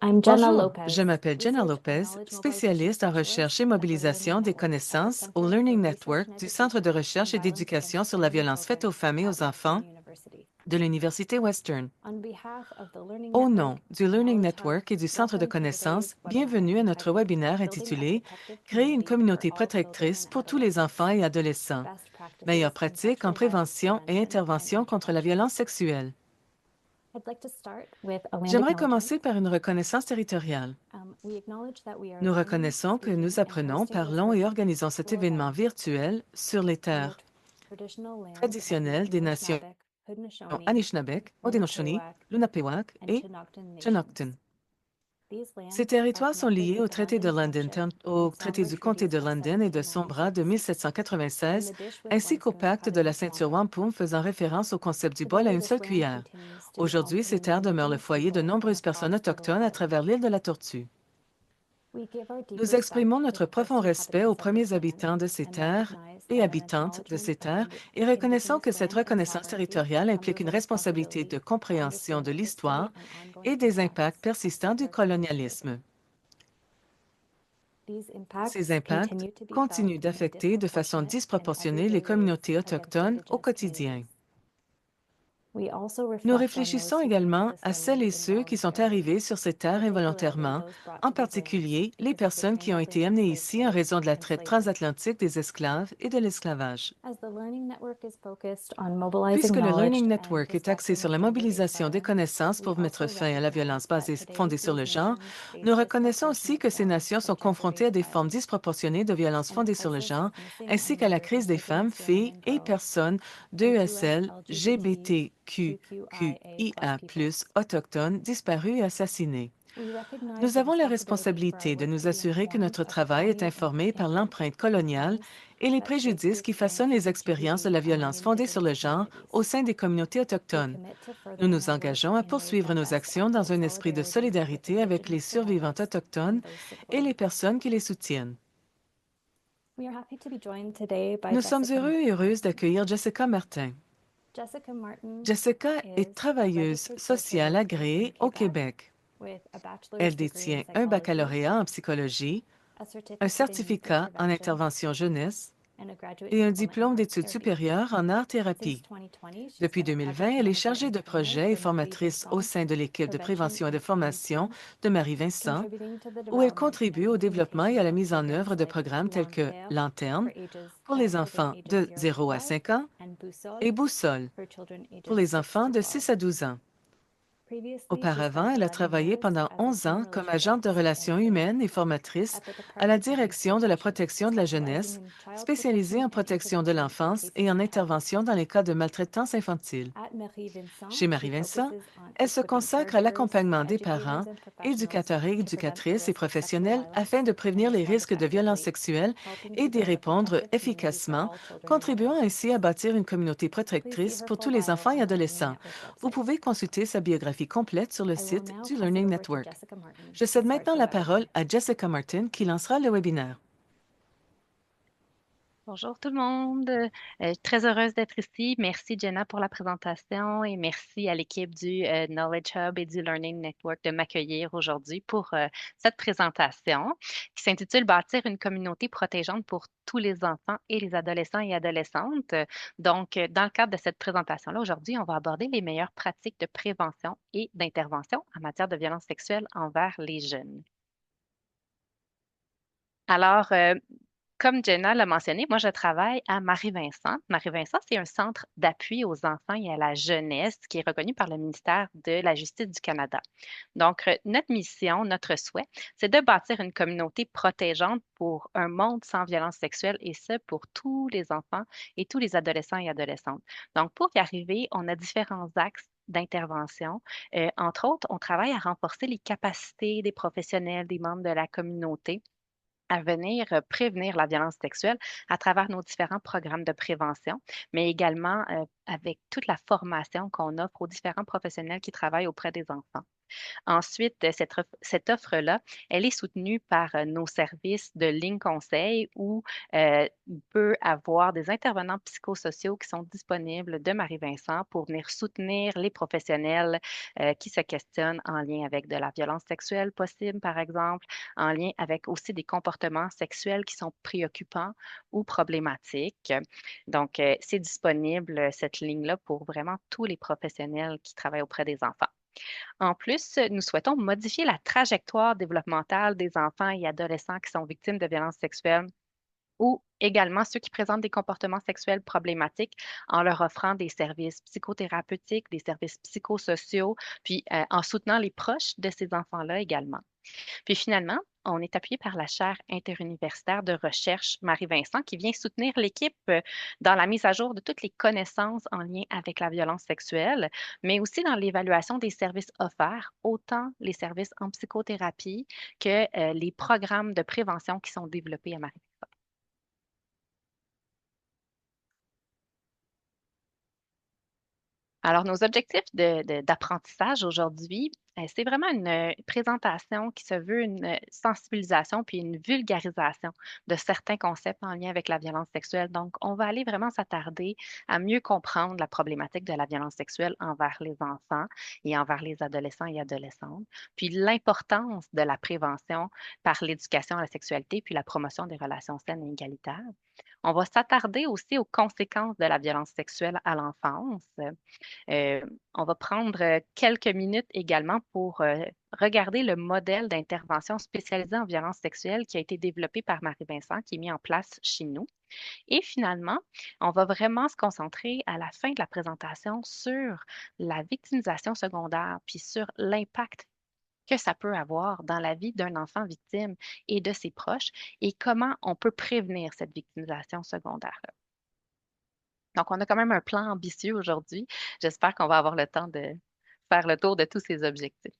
Bonjour, je m'appelle Jenna Lopez, spécialiste en recherche et mobilisation des connaissances au Learning Network du Centre de recherche et d'éducation sur la violence faite aux femmes et aux enfants de l'Université Western. Au nom du Learning Network et du Centre de connaissances, bienvenue à notre webinaire intitulé Créer une communauté protectrice pour tous les enfants et adolescents. Meilleures pratiques en prévention et intervention contre la violence sexuelle. J'aimerais commencer par une reconnaissance territoriale. Nous reconnaissons que nous apprenons, parlons et organisons cet événement virtuel sur les terres traditionnelles des nations Anishinaabeg, Haudenosaunee, Lunapewak et Chinooktun. Ces territoires sont liés au traité de London, au traité du comté de London et de Sombra de 1796, ainsi qu'au pacte de la ceinture wampum faisant référence au concept du bol à une seule cuillère. Aujourd'hui, ces terres demeurent le foyer de nombreuses personnes autochtones à travers l'île de la Tortue. Nous exprimons notre profond respect aux premiers habitants de ces terres et habitantes de ces terres et reconnaissons que cette reconnaissance territoriale implique une responsabilité de compréhension de l'histoire et des impacts persistants du colonialisme. Ces impacts continuent d'affecter de façon disproportionnée les communautés autochtones au quotidien. Nous réfléchissons également à celles et ceux qui sont arrivés sur ces terres involontairement, en particulier les personnes qui ont été amenées ici en raison de la traite transatlantique des esclaves et de l'esclavage. Puisque le Learning Network est axé sur la mobilisation des connaissances pour mettre fin à la violence fondée sur le genre, nous reconnaissons aussi que ces nations sont confrontées à des formes disproportionnées de violence fondée sur le genre, ainsi qu'à la crise des femmes, filles et personnes d'ESL, GBTQIA+, autochtones disparues et assassinées. Nous avons la responsabilité de nous assurer que notre travail est informé par l'empreinte coloniale et les préjudices qui façonnent les expériences de la violence fondée sur le genre au sein des communautés autochtones. Nous nous engageons à poursuivre nos actions dans un esprit de solidarité avec les survivantes autochtones et les personnes qui les soutiennent. Nous sommes heureux et heureuses d'accueillir Jessica Martin. Jessica est travailleuse sociale agréée au Québec. Elle détient un baccalauréat en psychologie, un certificat en intervention jeunesse et un diplôme d'études supérieures en art-thérapie. Depuis 2020, elle est chargée de projet et formatrice au sein de l'équipe de prévention et de formation de Marie-Vincent, où elle contribue au développement et à la mise en œuvre de programmes tels que Lanterne pour les enfants de 0 à 5 ans et Boussole pour les enfants de 6 à 12 ans. Auparavant, elle a travaillé pendant 11 ans comme agente de relations humaines et formatrice à la Direction de la protection de la jeunesse, spécialisée en protection de l'enfance et en intervention dans les cas de maltraitance infantile. Chez Marie-Vincent, elle se consacre à l'accompagnement des parents, éducateurs et éducatrices et professionnels afin de prévenir les risques de violences sexuelles et d'y répondre efficacement, contribuant ainsi à bâtir une communauté protectrice pour tous les enfants et adolescents. Vous pouvez consulter sa biographie complète sur le site du Learning Network. Je cède maintenant la parole à Jessica Martin qui lancera le webinaire. Bonjour tout le monde. Très heureuse d'être ici. Merci Jenna pour la présentation et merci à l'équipe du Knowledge Hub et du Learning Network de m'accueillir aujourd'hui pour cette présentation qui s'intitule Bâtir une communauté protégeante pour tous les enfants et les adolescents et adolescentes. Donc, dans le cadre de cette présentation-là, aujourd'hui, on va aborder les meilleures pratiques de prévention et d'intervention en matière de violence sexuelle envers les jeunes. Alors, comme Jenna l'a mentionné, moi, je travaille à Marie-Vincent. Marie-Vincent, c'est un centre d'appui aux enfants et à la jeunesse qui est reconnu par le ministère de la Justice du Canada. Donc, notre mission, notre souhait, c'est de bâtir une communauté protégeante pour un monde sans violence sexuelle et ce, pour tous les enfants et tous les adolescents et adolescentes. Donc, pour y arriver, on a différents axes d'intervention. Entre autres, on travaille à renforcer les capacités des professionnels, des membres de la communauté à venir prévenir la violence sexuelle à travers nos différents programmes de prévention, mais également avec toute la formation qu'on offre aux différents professionnels qui travaillent auprès des enfants. Ensuite, cette offre-là, elle est soutenue par nos services de ligne conseil où il peut avoir des intervenants psychosociaux qui sont disponibles de Marie-Vincent pour venir soutenir les professionnels qui se questionnent en lien avec de la violence sexuelle possible, par exemple, en lien avec aussi des comportements sexuels qui sont préoccupants ou problématiques. Donc, c'est disponible, cette ligne-là, pour vraiment tous les professionnels qui travaillent auprès des enfants. En plus, nous souhaitons modifier la trajectoire développementale des enfants et adolescents qui sont victimes de violences sexuelles ou également ceux qui présentent des comportements sexuels problématiques en leur offrant des services psychothérapeutiques, des services psychosociaux, puis en soutenant les proches de ces enfants-là également. Puis finalement, on est appuyé par la chaire interuniversitaire de recherche Marie-Vincent qui vient soutenir l'équipe dans la mise à jour de toutes les connaissances en lien avec la violence sexuelle, mais aussi dans l'évaluation des services offerts, autant les services en psychothérapie que les programmes de prévention qui sont développés à Marie. Alors, nos objectifs d'apprentissage aujourd'hui, c'est vraiment une présentation qui se veut une sensibilisation puis une vulgarisation de certains concepts en lien avec la violence sexuelle. Donc, on va aller vraiment s'attarder à mieux comprendre la problématique de la violence sexuelle envers les enfants et envers les adolescents et adolescentes, puis l'importance de la prévention par l'éducation à la sexualité puis la promotion des relations saines et égalitaires. On va s'attarder aussi aux conséquences de la violence sexuelle à l'enfance. Euh, on va prendre quelques minutes également pour regarder le modèle d'intervention spécialisé en violence sexuelle qui a été développé par Marie-Vincent, qui est mis en place chez nous. Et finalement, on va vraiment se concentrer à la fin de la présentation sur la victimisation secondaire, puis sur l'impact que ça peut avoir dans la vie d'un enfant victime et de ses proches et comment on peut prévenir cette victimisation secondaire-là. Donc, on a quand même un plan ambitieux aujourd'hui. J'espère qu'on va avoir le temps de faire le tour de tous ces objectifs.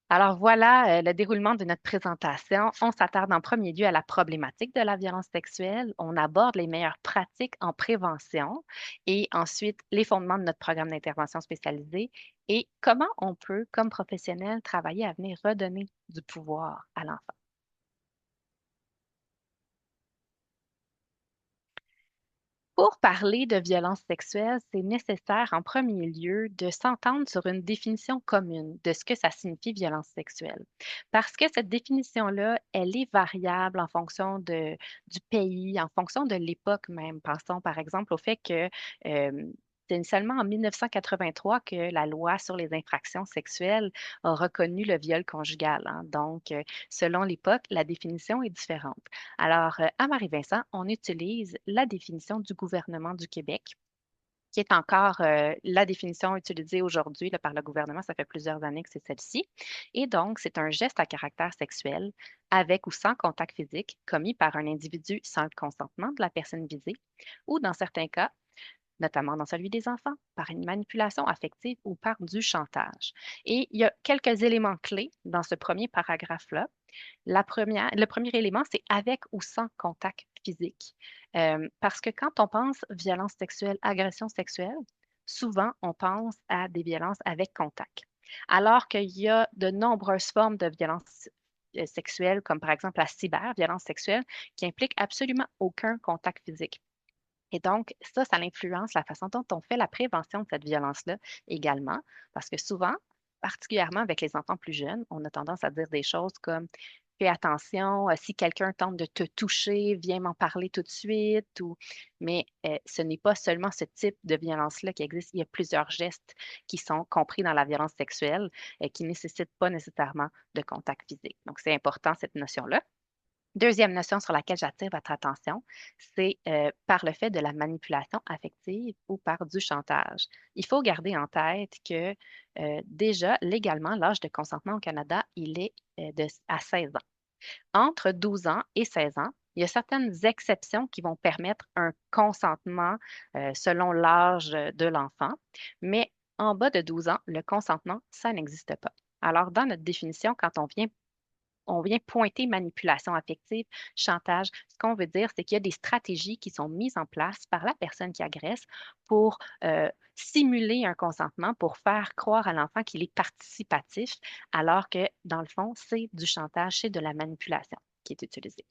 Alors voilà le déroulement de notre présentation. On s'attarde en premier lieu à la problématique de la violence sexuelle. On aborde les meilleures pratiques en prévention et ensuite les fondements de notre programme d'intervention spécialisé et comment on peut, comme professionnel, travailler à venir redonner du pouvoir à l'enfant. Pour parler de violence sexuelle, c'est nécessaire en premier lieu de s'entendre sur une définition commune de ce que ça signifie violence sexuelle. Parce que cette définition-là, elle est variable en fonction du pays, en fonction de l'époque même. Pensons par exemple au fait que c'est seulement en 1983 que la loi sur les infractions sexuelles a reconnu le viol conjugal, hein. Donc, selon l'époque, la définition est différente. Alors, à Marie-Vincent, on utilise la définition du gouvernement du Québec, qui est encore la définition utilisée aujourd'hui là, par le gouvernement. Ça fait plusieurs années que c'est celle-ci. Et donc, c'est un geste à caractère sexuel avec ou sans contact physique commis par un individu sans le consentement de la personne visée ou, dans certains cas, notamment dans celui des enfants, par une manipulation affective ou par du chantage. Et il y a quelques éléments clés dans ce premier paragraphe-là. Le premier élément, c'est avec ou sans contact physique. Parce que quand on pense violence sexuelle, agression sexuelle, souvent on pense à des violences avec contact. Alors qu'il y a de nombreuses formes de violence sexuelle, comme par exemple la cyberviolence sexuelle, qui implique absolument aucun contact physique. Et donc, ça influence la façon dont on fait la prévention de cette violence-là également, parce que souvent, particulièrement avec les enfants plus jeunes, on a tendance à dire des choses comme fais attention, si quelqu'un tente de te toucher, viens m'en parler tout de suite. Mais ce n'est pas seulement ce type de violence-là qui existe. Il y a plusieurs gestes qui sont compris dans la violence sexuelle et qui ne nécessitent pas nécessairement de contact physique. Donc, c'est important cette notion-là. Deuxième notion sur laquelle j'attire votre attention, c'est par le fait de la manipulation affective ou par du chantage. Il faut garder en tête que déjà, légalement, l'âge de consentement au Canada, il est à 16 ans. Entre 12 ans et 16 ans, il y a certaines exceptions qui vont permettre un consentement selon l'âge de l'enfant, mais en bas de 12 ans, le consentement, ça n'existe pas. Alors, dans notre définition, quand on vient on vient pointer manipulation affective, chantage. Ce qu'on veut dire, c'est qu'il y a des stratégies qui sont mises en place par la personne qui agresse pour simuler un consentement, pour faire croire à l'enfant qu'il est participatif, alors que, dans le fond, c'est du chantage, c'est de la manipulation qui est utilisée.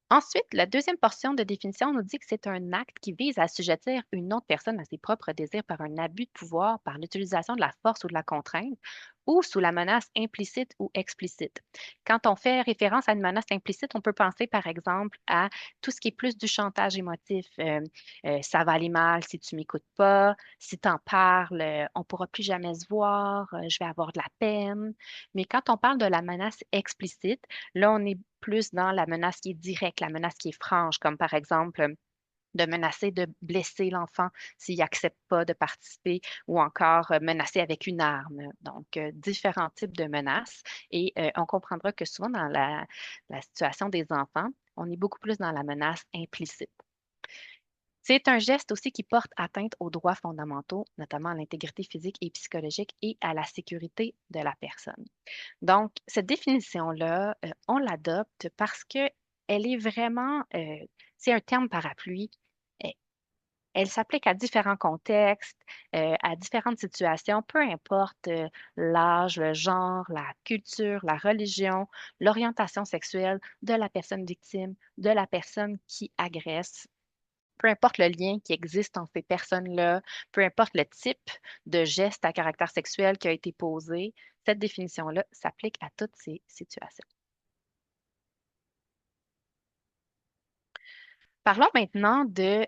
Ensuite, la deuxième portion de définition nous dit que c'est un acte qui vise à assujettir une autre personne à ses propres désirs par un abus de pouvoir, par l'utilisation de la force ou de la contrainte, ou sous la menace implicite ou explicite. Quand on fait référence à une menace implicite, on peut penser par exemple à tout ce qui est plus du chantage émotif. Ça va aller mal si tu m'écoutes pas, si tu en parles, on pourra plus jamais se voir, je vais avoir de la peine. Mais quand on parle de la menace explicite, là, on est plus dans la menace qui est directe, la menace qui est franche, comme par exemple de menacer de blesser l'enfant s'il n'accepte pas de participer ou encore menacer avec une arme. Donc, différents types de menaces. Et on comprendra que souvent dans la situation des enfants, on est beaucoup plus dans la menace implicite. C'est un geste aussi qui porte atteinte aux droits fondamentaux, notamment à l'intégrité physique et psychologique et à la sécurité de la personne. Donc, cette définition-là, on l'adopte parce que elle est vraiment, c'est un terme parapluie. Euh, Elle s'applique à différents contextes, à différentes situations, peu importe l'âge, le genre, la culture, la religion, l'orientation sexuelle de la personne victime, de la personne qui agresse. Peu importe le lien qui existe entre ces personnes-là, peu importe le type de geste à caractère sexuel qui a été posé, cette définition-là s'applique à toutes ces situations. Parlons maintenant de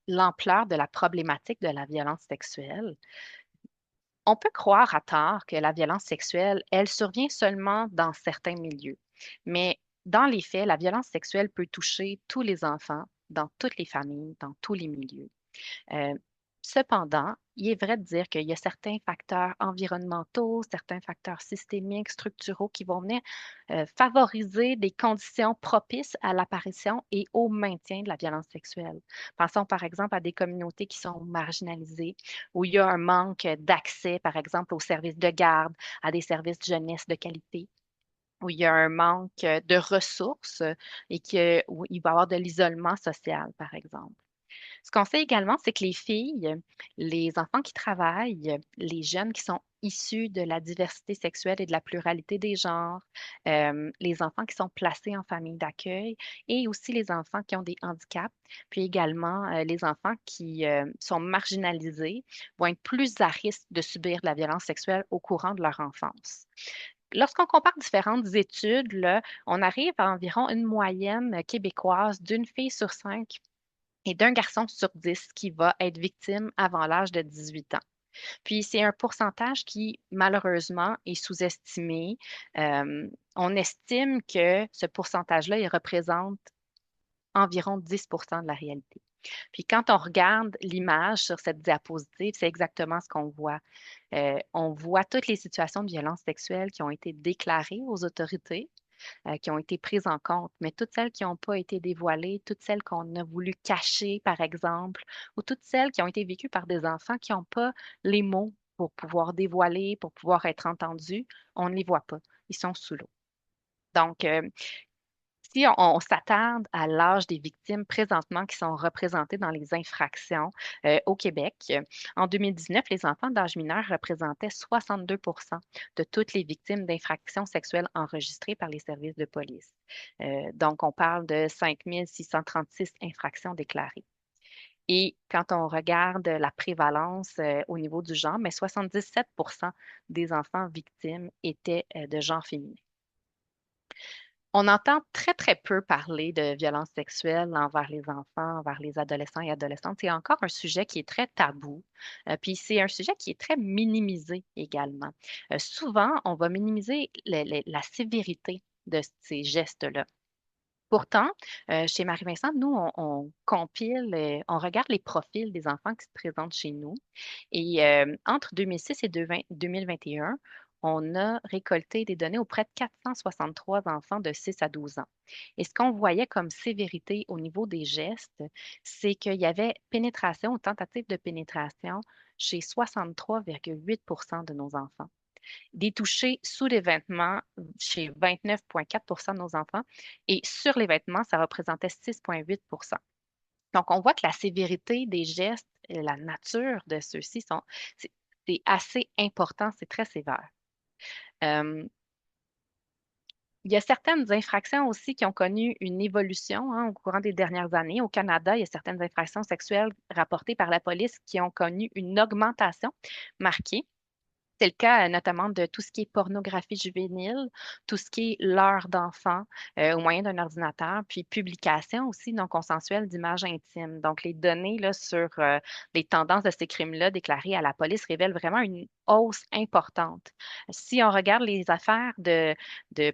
l'ampleur de la problématique de la violence sexuelle. On peut croire à tort que la violence sexuelle, elle survient seulement dans certains milieux. Mais dans les faits, la violence sexuelle peut toucher tous les enfants, dans toutes les familles, dans tous les milieux. Euh, Cependant, il est vrai de dire qu'il y a certains facteurs environnementaux, certains facteurs systémiques, structuraux qui vont venir favoriser des conditions propices à l'apparition et au maintien de la violence sexuelle. Pensons par exemple à des communautés qui sont marginalisées, où il y a un manque d'accès, par exemple, aux services de garde, à des services de jeunesse de qualité, où il y a un manque de ressources et où il va y avoir de l'isolement social, par exemple. Ce qu'on sait également, c'est que les filles, les enfants qui travaillent, les jeunes qui sont issus de la diversité sexuelle et de la pluralité des genres, les enfants qui sont placés en famille d'accueil et aussi les enfants qui ont des handicaps, puis également les enfants qui sont marginalisés vont être plus à risque de subir de la violence sexuelle au courant de leur enfance. Lorsqu'on compare différentes études, là, on arrive à environ une moyenne québécoise d'une fille sur 5 et d'un garçon sur 10 qui va être victime avant l'âge de 18 ans. Puis c'est un pourcentage qui, malheureusement, est sous-estimé. On estime que ce pourcentage-là, il représente environ 10% de la réalité. Puis quand on regarde l'image sur cette diapositive, c'est exactement ce qu'on voit. On voit toutes les situations de violence sexuelle qui ont été déclarées aux autorités, qui ont été prises en compte, mais toutes celles qui n'ont pas été dévoilées, toutes celles qu'on a voulu cacher, par exemple, ou toutes celles qui ont été vécues par des enfants qui n'ont pas les mots pour pouvoir dévoiler, pour pouvoir être entendus, on ne les voit pas. Ils sont sous l'eau. Donc, si on s'attarde à l'âge des victimes présentement qui sont représentées dans les infractions au Québec, en 2019, les enfants d'âge mineur représentaient 62 de toutes les victimes d'infractions sexuelles enregistrées par les services de police. Donc, on parle de 5 636 infractions déclarées. Et quand on regarde la prévalence au niveau du genre, mais 77 des enfants victimes étaient de genre féminin. On entend très, très peu parler de violences sexuelles envers les enfants, envers les adolescents et adolescentes. C'est encore un sujet qui est très tabou. Puis c'est un sujet qui est très minimisé également. Souvent, on va minimiser la sévérité de ces gestes-là. Pourtant, chez Marie-Vincent, nous, on compile, on regarde les profils des enfants qui se présentent chez nous. Et entre 2006 et 2021, on a récolté des données auprès de 463 enfants de 6 à 12 ans. Et ce qu'on voyait comme sévérité au niveau des gestes, c'est qu'il y avait pénétration ou tentative de pénétration chez 63,8 de nos enfants. des touchés sous les vêtements chez 29,4 de nos enfants et sur les vêtements, ça représentait 6,8. Donc, on voit que la sévérité des gestes et la nature de ceux-ci c'est assez important, c'est très sévère. Euh, il y a certaines infractions aussi qui ont connu une évolution au courant des dernières années. Au Canada, il y a certaines infractions sexuelles rapportées par la police qui ont connu une augmentation marquée. C'est le cas notamment de tout ce qui est pornographie juvénile, tout ce qui est leurre d'enfants au moyen d'un ordinateur, puis publication aussi non consensuelle d'images intimes. Donc, les données là, sur les tendances de ces crimes-là déclarés à la police révèlent vraiment une hausse importante. Si on regarde les affaires de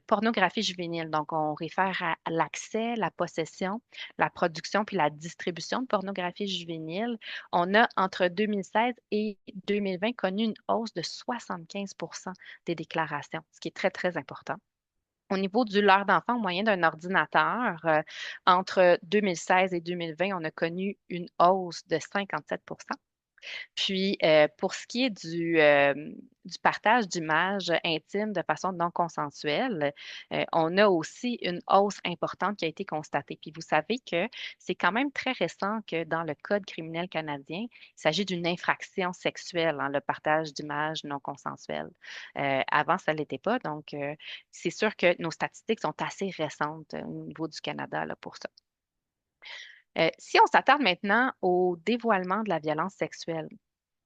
pornographie juvénile, donc on réfère à l'accès, la possession, la production puis la distribution de pornographie juvénile, on a entre 2016 et 2020 connu une hausse de 75 des déclarations, ce qui est très, très important. Au niveau du leurre d'enfant au moyen d'un ordinateur, entre 2016 et 2020, on a connu une hausse de 57. Puis, pour ce qui est du partage d'images intimes de façon non consensuelle, on a aussi une hausse importante qui a été constatée. Puis, vous savez que c'est quand même très récent que dans le Code criminel canadien, il s'agit d'une infraction sexuelle, le partage d'images non consensuelles. Avant, ça ne l'était pas. Donc, c'est sûr que nos statistiques sont assez récentes au niveau du Canada là, pour ça. Si on s'attarde maintenant au dévoilement de la violence sexuelle,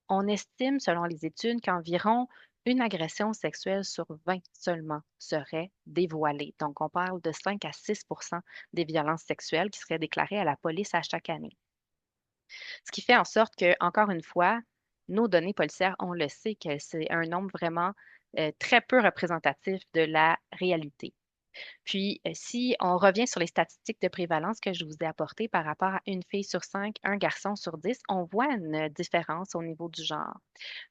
on estime, selon les études, qu'environ une agression sexuelle sur 20 seulement serait dévoilée. Donc, on parle de 5 à 6 des violences sexuelles qui seraient déclarées à la police à chaque année. Ce qui fait en sorte que, encore une fois, nos données policières, on le sait que c'est un nombre vraiment très peu représentatif de la réalité. Puis, si on revient sur les statistiques de prévalence que je vous ai apportées par rapport à une fille sur 5, un garçon sur 10, on voit une différence au niveau du genre.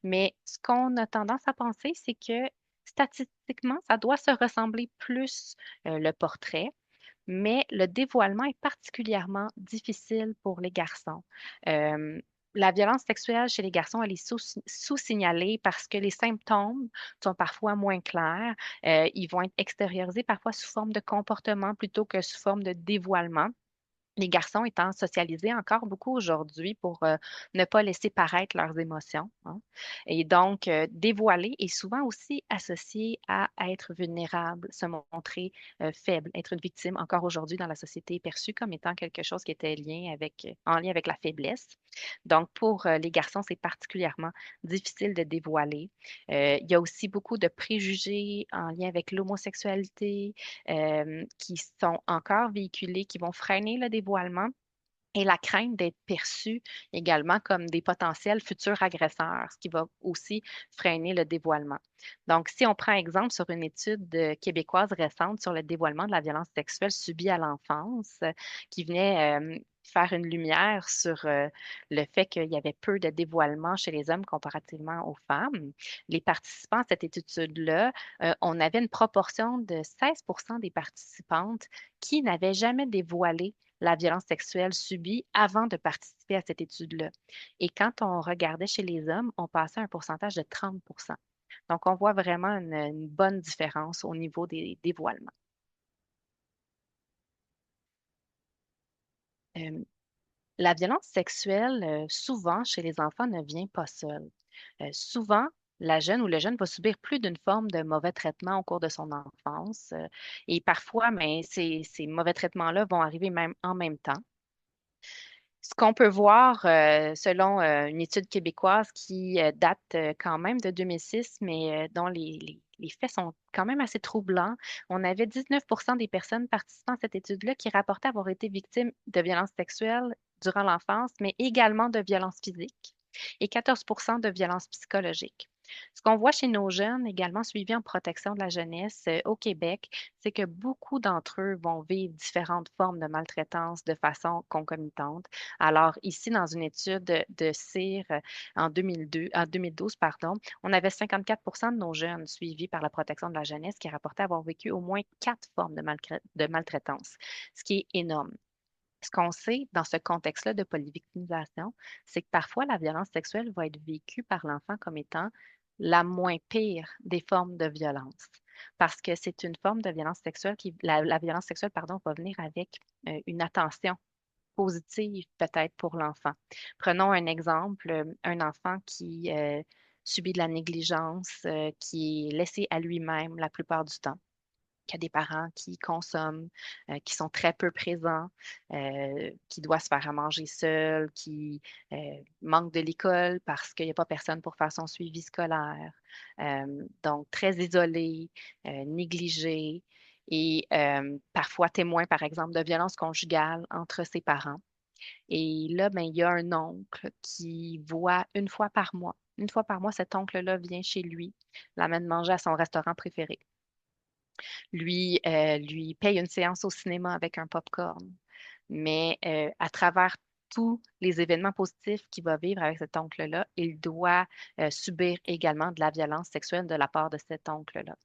Mais ce qu'on a tendance à penser, c'est que statistiquement, ça doit se ressembler plus le portrait, mais le dévoilement est particulièrement difficile pour les garçons. Euh, la violence sexuelle chez les garçons, elle est sous-signalée parce que les symptômes sont parfois moins clairs. Ils vont être extériorisés parfois sous forme de comportement plutôt que sous forme de dévoilement. Les garçons étant socialisés encore beaucoup aujourd'hui pour ne pas laisser paraître leurs émotions, hein. Et donc, dévoiler est souvent aussi associé à être vulnérable, se montrer faible, être une victime. Encore aujourd'hui, dans la société, est perçu comme étant quelque chose qui était en lien avec la faiblesse. Donc, pour les garçons, c'est particulièrement difficile de dévoiler. Il y a aussi beaucoup de préjugés en lien avec l'homosexualité qui sont encore véhiculés, qui vont freiner le dévoilement et la crainte d'être perçus également comme des potentiels futurs agresseurs, ce qui va aussi freiner le dévoilement. Donc, si on prend exemple sur une étude québécoise récente sur le dévoilement de la violence sexuelle subie à l'enfance, qui venait faire une lumière sur le fait qu'il y avait peu de dévoilement chez les hommes comparativement aux femmes, les participants à cette étude-là, on avait une proportion de 16 des participantes qui n'avaient jamais dévoilé la violence sexuelle subie avant de participer à cette étude-là. Et quand on regardait chez les hommes, on passait à un pourcentage de 30. Donc, on voit vraiment une bonne différence au niveau des dévoilements. Euh, la violence sexuelle, souvent chez les enfants, ne vient pas seule. Souvent, la jeune ou le jeune va subir plus d'une forme de mauvais traitement au cours de son enfance. Et parfois, mais ces mauvais traitements-là vont arriver même en même temps. Ce qu'on peut voir selon une étude québécoise qui date quand même de 2006, mais dont les faits sont quand même assez troublants, on avait 19 des personnes participant à cette étude-là qui rapportaient avoir été victimes de violences sexuelles durant l'enfance, mais également de violences physiques et 14 de violences psychologiques. Ce qu'on voit chez nos jeunes, également suivis en protection de la jeunesse au Québec, c'est que beaucoup d'entre eux vont vivre différentes formes de maltraitance de façon concomitante. Alors, ici, dans une étude de CIR en 2012, pardon, on avait 54 de nos jeunes suivis par la protection de la jeunesse qui rapportaient avoir vécu au moins 4 formes de maltraitance, ce qui est énorme. Ce qu'on sait dans ce contexte-là de polyvictimisation, c'est que parfois la violence sexuelle va être vécue par l'enfant comme étant la moins pire des formes de violence. Parce que c'est une forme de violence sexuelle la violence sexuelle, pardon, va venir avec une attention positive peut-être pour l'enfant. Prenons un exemple, un enfant qui subit de la négligence, qui est laissé à lui-même la plupart du temps, qu'il y a des parents qui consomment, qui sont très peu présents, qui doit se faire à manger seul, qui euh, manque de l'école parce qu'il n'y a pas personne pour faire son suivi scolaire. Donc, très isolé, négligé et parfois témoin, par exemple, de violences conjugales entre ses parents. Et là, ben, il y a un oncle qui voit une fois par mois. Une fois par mois, cet oncle-là vient chez lui, l'amène manger à son restaurant préféré, lui paye une séance au cinéma avec un popcorn. Mais à travers tous les événements positifs qu'il va vivre avec cet oncle-là, il doit subir également de la violence sexuelle de la part de cet oncle-là.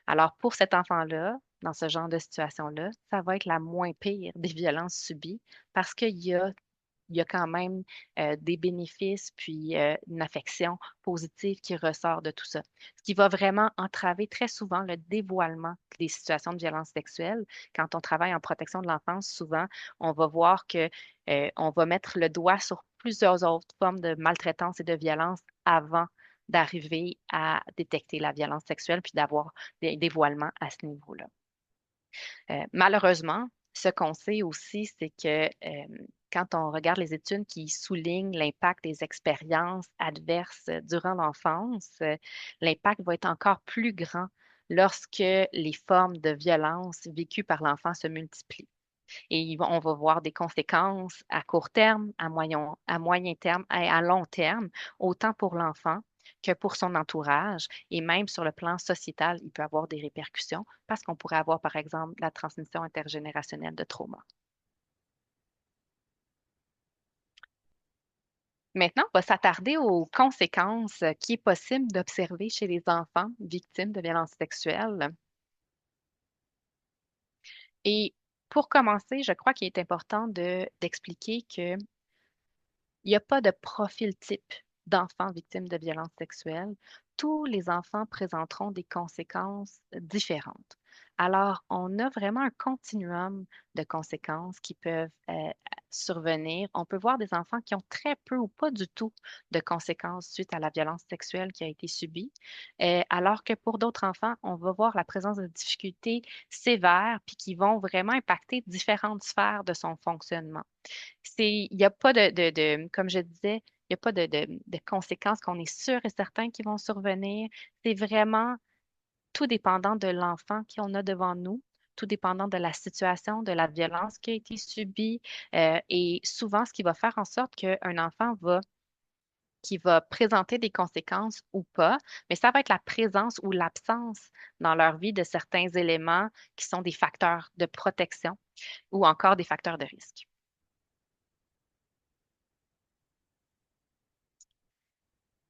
Alors, pour cet enfant-là, dans ce genre de situation-là, ça va être la moins pire des violences subies parce qu'il y a quand même des bénéfices, puis une affection positive qui ressort de tout ça. Ce qui va vraiment entraver très souvent le dévoilement des situations de violence sexuelle. Quand on travaille en protection de l'enfance, souvent, on va voir que on va mettre le doigt sur plusieurs autres formes de maltraitance et de violence avant d'arriver à détecter la violence sexuelle, puis d'avoir des dévoilements à ce niveau-là. Malheureusement, ce qu'on sait aussi, c'est que quand on regarde les études qui soulignent l'impact des expériences adverses durant l'enfance, l'impact va être encore plus grand lorsque les formes de violence vécues par l'enfant se multiplient. Et on va voir des conséquences à court terme, à moyen terme et à long terme, autant pour l'enfant que pour son entourage. Et même sur le plan sociétal, il peut avoir des répercussions parce qu'on pourrait avoir, par exemple, la transmission intergénérationnelle de trauma. Maintenant, on va s'attarder aux conséquences qui est possible d'observer chez les enfants victimes de violences sexuelles. Et pour commencer, je crois qu'il est important d'expliquer que il n'y a pas de profil type d'enfants victimes de violences sexuelles. Tous les enfants présenteront des conséquences différentes. Alors, on a vraiment un continuum de conséquences qui peuvent survenir. On peut voir des enfants qui ont très peu ou pas du tout de conséquences suite à la violence sexuelle qui a été subie, alors que pour d'autres enfants, on va voir la présence de difficultés sévères puis qui vont vraiment impacter différentes sphères de son fonctionnement. Il n'y a pas comme je disais, il n'y a pas de conséquences qu'on est sûr et certain qui vont survenir. C'est vraiment tout dépendant de l'enfant qu'on a devant nous, tout dépendant de la situation, de la violence qui a été subie, et souvent ce qui va faire en sorte qu'un enfant qui va présenter des conséquences ou pas, mais ça va être la présence ou l'absence dans leur vie de certains éléments qui sont des facteurs de protection ou encore des facteurs de risque.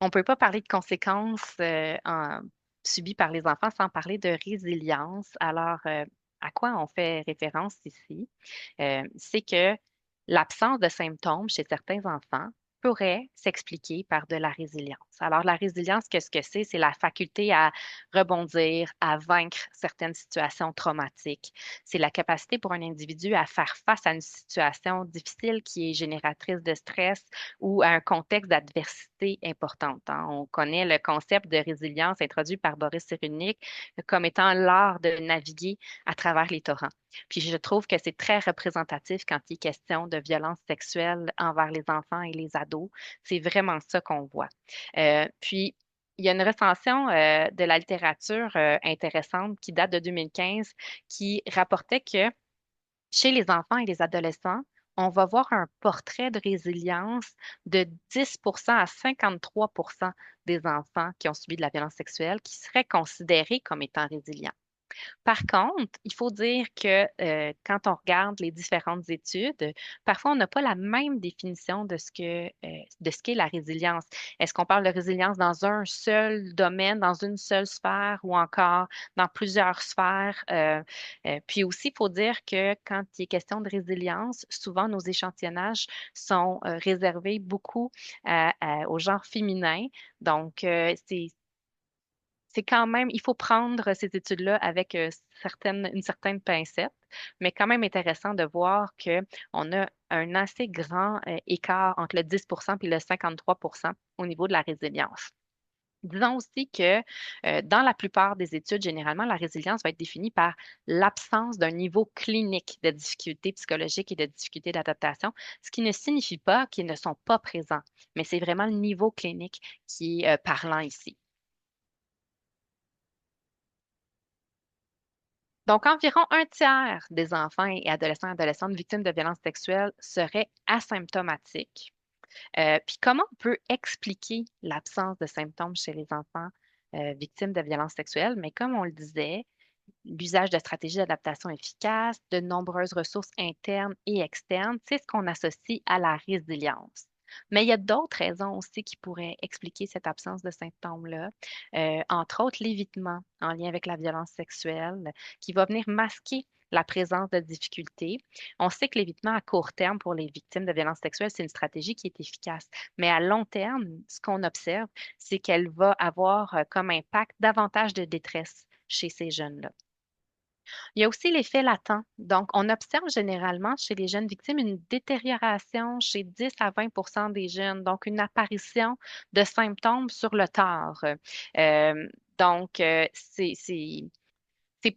On ne peut pas parler de conséquences subies par les enfants sans parler de résilience. Alors, à quoi on fait référence ici? C'est que l'absence de symptômes chez certains enfants pourrait s'expliquer par de la résilience. Alors, la résilience, qu'est-ce que c'est? C'est la faculté à rebondir, à vaincre certaines situations traumatiques. C'est la capacité pour un individu à faire face à une situation difficile qui est génératrice de stress ou à un contexte d'adversité importante, hein. On connaît le concept de résilience introduit par Boris Cyrulnik comme étant l'art de naviguer à travers les torrents. Puis je trouve que c'est très représentatif quand il est question de violence sexuelle envers les enfants et les ados. C'est vraiment ça qu'on voit. Puis, il y a une recension de la littérature intéressante qui date de 2015 qui rapportait que chez les enfants et les adolescents, on va voir un portrait de résilience de 10% à 53% des enfants qui ont subi de la violence sexuelle qui seraient considérés comme étant résilients. Par contre, il faut dire que quand on regarde les différentes études, parfois on n'a pas la même définition de ce qu'est la résilience. Est-ce qu'on parle de résilience dans un seul domaine, dans une seule sphère ou encore dans plusieurs sphères? Puis aussi, il faut dire que quand il est question de résilience, souvent nos échantillonnages sont réservés beaucoup aux genres féminins. Donc, c'est quand même, il faut prendre ces études-là avec une certaine pincette, mais quand même intéressant de voir qu'on a un assez grand écart entre le 10% et le 53% au niveau de la résilience. Disons aussi que dans la plupart des études, généralement, la résilience va être définie par l'absence d'un niveau clinique de difficultés psychologiques et de difficultés d'adaptation, ce qui ne signifie pas qu'ils ne sont pas présents, mais c'est vraiment le niveau clinique qui est parlant ici. Donc, environ un tiers des enfants et adolescents et adolescentes victimes de violences sexuelles seraient asymptomatiques. Puis comment on peut expliquer l'absence de symptômes chez les enfants victimes de violences sexuelles? Mais comme on le disait, l'usage de stratégies d'adaptation efficaces, de nombreuses ressources internes et externes, c'est ce qu'on associe à la résilience. Mais il y a d'autres raisons aussi qui pourraient expliquer cette absence de symptômes-là, entre autres l'évitement en lien avec la violence sexuelle, qui va venir masquer la présence de difficultés. On sait que l'évitement à court terme pour les victimes de violences sexuelles, c'est une stratégie qui est efficace. Mais à long terme, ce qu'on observe, c'est qu'elle va avoir comme impact davantage de détresse chez ces jeunes-là. Il y a aussi l'effet latent. Donc, on observe généralement chez les jeunes victimes une détérioration chez 10 à 20 des jeunes, donc une apparition de symptômes sur le tard. Donc, c'est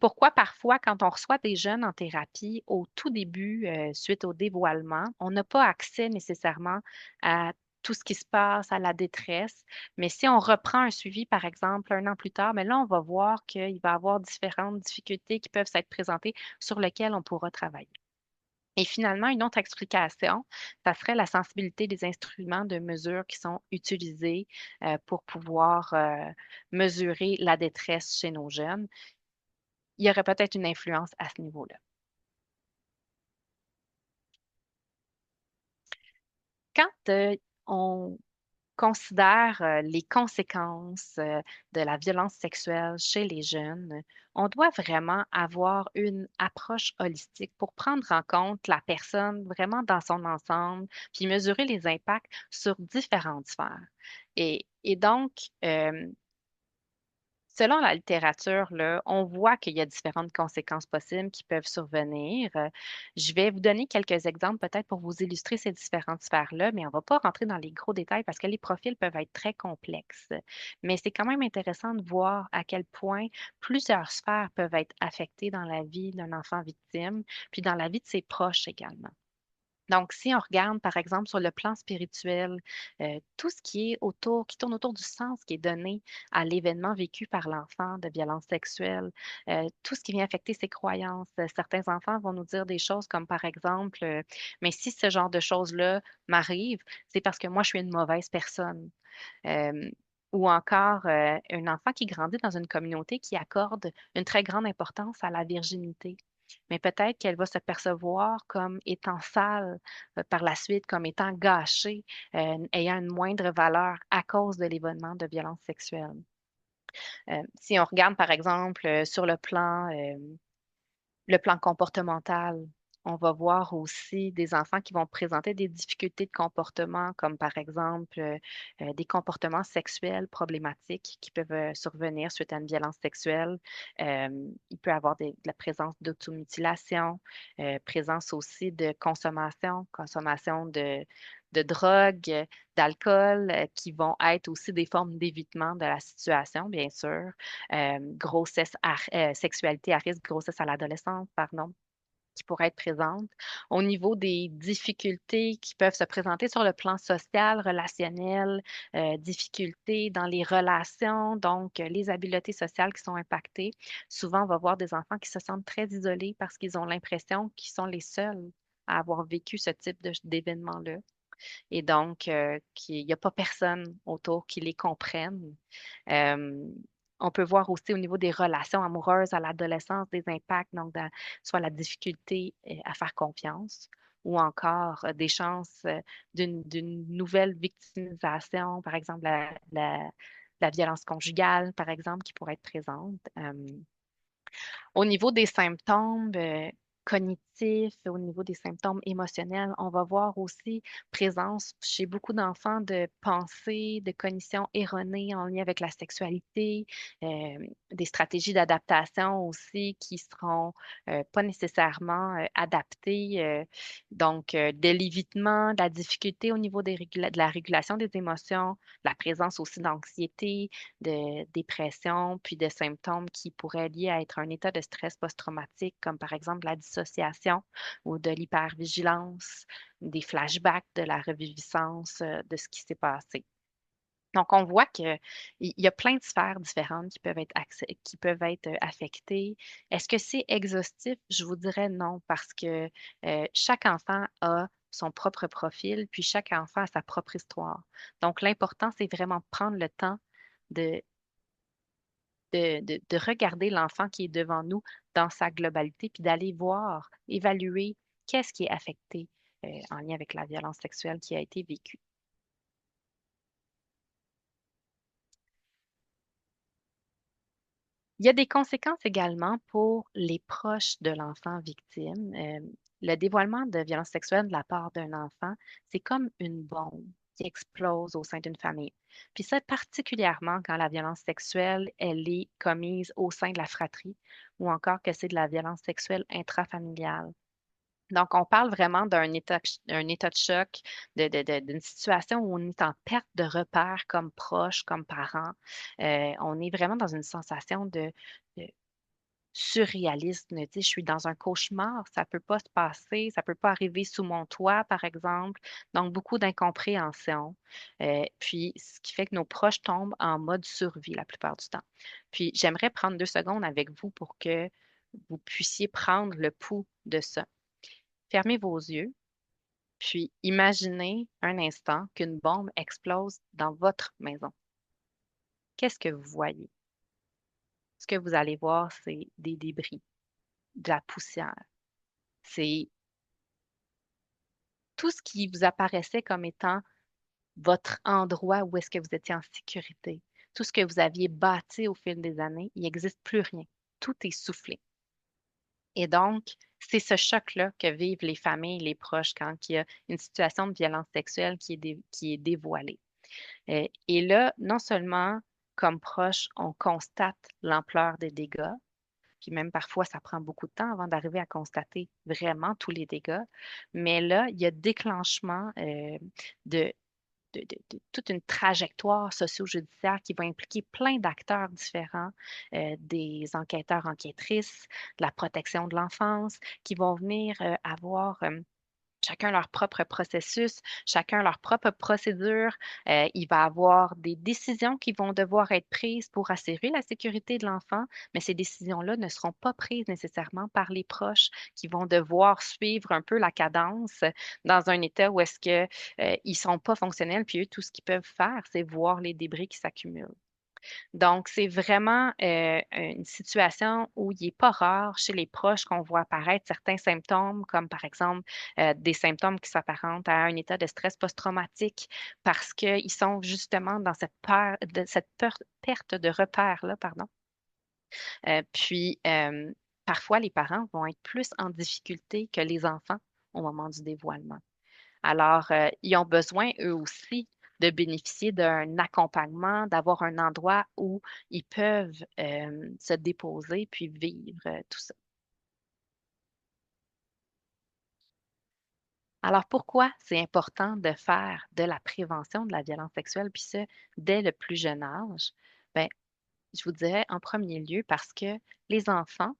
pourquoi parfois, quand on reçoit des jeunes en thérapie, au tout début, suite au dévoilement, on n'a pas accès nécessairement à tout ce qui se passe, à la détresse. Mais si on reprend un suivi, par exemple, un an plus tard, mais là, on va voir qu'il va y avoir différentes difficultés qui peuvent s'être présentées sur lesquelles on pourra travailler. Et finalement, une autre explication, ça serait la sensibilité des instruments de mesure qui sont utilisés pour pouvoir mesurer la détresse chez nos jeunes. Il y aurait peut-être une influence à ce niveau-là. Quand on considère les conséquences de la violence sexuelle chez les jeunes, on doit vraiment avoir une approche holistique pour prendre en compte la personne vraiment dans son ensemble, puis mesurer les impacts sur différentes sphères. Et donc, selon la littérature, là, on voit qu'il y a différentes conséquences possibles qui peuvent survenir. Je vais vous donner quelques exemples peut-être pour vous illustrer ces différentes sphères-là, mais on ne va pas rentrer dans les gros détails parce que les profils peuvent être très complexes. Mais c'est quand même intéressant de voir à quel point plusieurs sphères peuvent être affectées dans la vie d'un enfant victime, puis dans la vie de ses proches également. Donc, si on regarde, par exemple, sur le plan spirituel, tout ce qui est autour, qui tourne autour du sens qui est donné à l'événement vécu par l'enfant de violence sexuelle, tout ce qui vient affecter ses croyances. Certains enfants vont nous dire des choses comme, par exemple, mais si ce genre de choses-là m'arrive, c'est parce que moi, je suis une mauvaise personne. Euh, ou encore, un enfant qui grandit dans une communauté qui accorde une très grande importance à la virginité, mais peut-être qu'elle va se percevoir comme étant sale par la suite, comme étant gâchée, ayant une moindre valeur à cause de l'événement de violence sexuelle. Si on regarde, par exemple, sur le plan comportemental, on va voir aussi des enfants qui vont présenter des difficultés de comportement, comme par exemple des comportements sexuels problématiques qui peuvent survenir suite à une violence sexuelle. Il peut y avoir de la présence d'automutilation, présence aussi de consommation de drogue, d'alcool, qui vont être aussi des formes d'évitement de la situation, bien sûr. Sexualité à risque, grossesse à l'adolescence, pardon, qui pourrait être présente. Au niveau des difficultés qui peuvent se présenter sur le plan social, relationnel, difficultés dans les relations, donc les habiletés sociales qui sont impactées. Souvent, on va voir des enfants qui se sentent très isolés parce qu'ils ont l'impression qu'ils sont les seuls à avoir vécu ce type d'événement-là. Et donc, qu'il n'y a pas personne autour qui les comprenne. Euh, on peut voir aussi au niveau des relations amoureuses à l'adolescence des impacts, donc soit la difficulté à faire confiance ou encore des chances d'une nouvelle victimisation, par exemple la violence conjugale, par exemple, qui pourrait être présente. Au niveau des symptômes cognitifs, affectif, au niveau des symptômes émotionnels. On va voir aussi présence chez beaucoup d'enfants de pensées, de cognitions erronées en lien avec la sexualité, des stratégies d'adaptation aussi qui seront pas nécessairement adaptées. De l'évitement, de la difficulté au niveau de la régulation des émotions, la présence aussi d'anxiété, de dépression, puis de symptômes qui pourraient lier à être un état de stress post-traumatique, comme par exemple la dissociation ou de l'hypervigilance, des flashbacks de la reviviscence de ce qui s'est passé. Donc, on voit qu'il y a plein de sphères différentes qui peuvent être affectées. Est-ce que c'est exhaustif? Je vous dirais non, parce que chaque enfant a son propre profil, puis chaque enfant a sa propre histoire. Donc, l'important, c'est vraiment prendre le temps de, de regarder l'enfant qui est devant nous dans sa globalité, puis d'aller voir, évaluer qu'est-ce qui est affecté en lien avec la violence sexuelle qui a été vécue. Il y a des conséquences également pour les proches de l'enfant victime. Le dévoilement de violences sexuelles de la part d'un enfant, c'est comme une bombe qui explose au sein d'une famille. Puis ça, particulièrement quand la violence sexuelle, elle est commise au sein de la fratrie ou encore que c'est de la violence sexuelle intrafamiliale. Donc, on parle vraiment un état de choc, d'une situation où on est en perte de repères comme proche, comme parent. On est vraiment dans une sensation de surréalisme. Tu sais, je suis dans un cauchemar, ça peut pas se passer, ça peut pas arriver sous mon toit, par exemple. Donc, beaucoup d'incompréhension. Puis, ce qui fait que nos proches tombent en mode survie la plupart du temps. Puis, j'aimerais prendre 2 secondes avec vous pour que vous puissiez prendre le pouls de ça. Fermez vos yeux, puis imaginez un instant qu'une bombe explose dans votre maison. Qu'est-ce que vous voyez? Ce que vous allez voir, c'est des débris, de la poussière. C'est tout ce qui vous apparaissait comme étant votre endroit où est-ce que vous étiez en sécurité. Tout ce que vous aviez bâti au fil des années, il n'existe plus rien. Tout est soufflé. Et donc, c'est ce choc-là que vivent les familles, les proches quand il y a une situation de violence sexuelle qui est dévoilée. Et là, non seulement comme proche, on constate l'ampleur des dégâts, puis même parfois, ça prend beaucoup de temps avant d'arriver à constater vraiment tous les dégâts, mais là, il y a déclenchement de, toute une trajectoire socio-judiciaire qui va impliquer plein d'acteurs différents, des enquêteurs, enquêtrices, de la protection de l'enfance, qui vont venir avoir chacun leur propre processus, chacun leur propre procédure. Il va y avoir des décisions qui vont devoir être prises pour assurer la sécurité de l'enfant, mais ces décisions-là ne seront pas prises nécessairement par les proches qui vont devoir suivre un peu la cadence dans un état où est-ce que, ils sont pas fonctionnels, puis eux, tout ce qu'ils peuvent faire, c'est voir les débris qui s'accumulent. Donc, c'est vraiment une situation où il n'est pas rare chez les proches qu'on voit apparaître certains symptômes, comme par exemple des symptômes qui s'apparentent à un état de stress post-traumatique parce qu'ils sont justement dans perte de repère-là, pardon. Parfois, les parents vont être plus en difficulté que les enfants au moment du dévoilement. Alors, ils ont besoin, eux aussi, de bénéficier d'un accompagnement, d'avoir un endroit où ils peuvent se déposer puis vivre tout ça. Alors, pourquoi c'est important de faire de la prévention de la violence sexuelle, puis ça, dès le plus jeune âge? Bien, je vous dirais en premier lieu parce que les enfants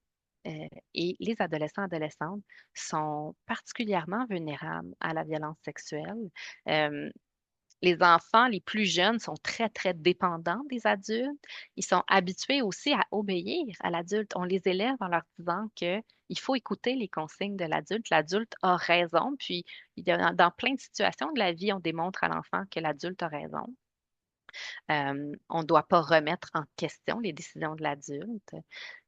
et les adolescents-adolescentes sont particulièrement vulnérables à la violence sexuelle. Euh, Les enfants les plus jeunes sont très, très dépendants des adultes. Ils sont habitués aussi à obéir à l'adulte. On les élève en leur disant que il faut écouter les consignes de l'adulte. L'adulte a raison. Puis, dans plein de situations de la vie, on démontre à l'enfant que l'adulte a raison. On ne doit pas remettre en question les décisions de l'adulte.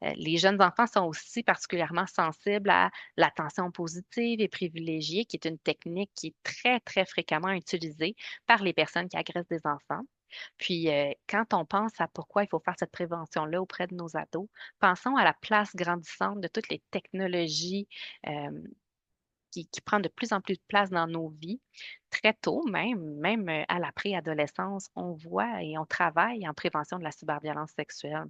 Les jeunes enfants sont aussi particulièrement sensibles à l'attention positive et privilégiée, qui est une technique qui est très, très fréquemment utilisée par les personnes qui agressent des enfants. Puis, quand on pense à pourquoi il faut faire cette prévention-là auprès de nos ados, pensons à la place grandissante de toutes les technologies qui prend de plus en plus de place dans nos vies, très tôt même à la préadolescence, on voit et on travaille en prévention de la cyberviolence sexuelle.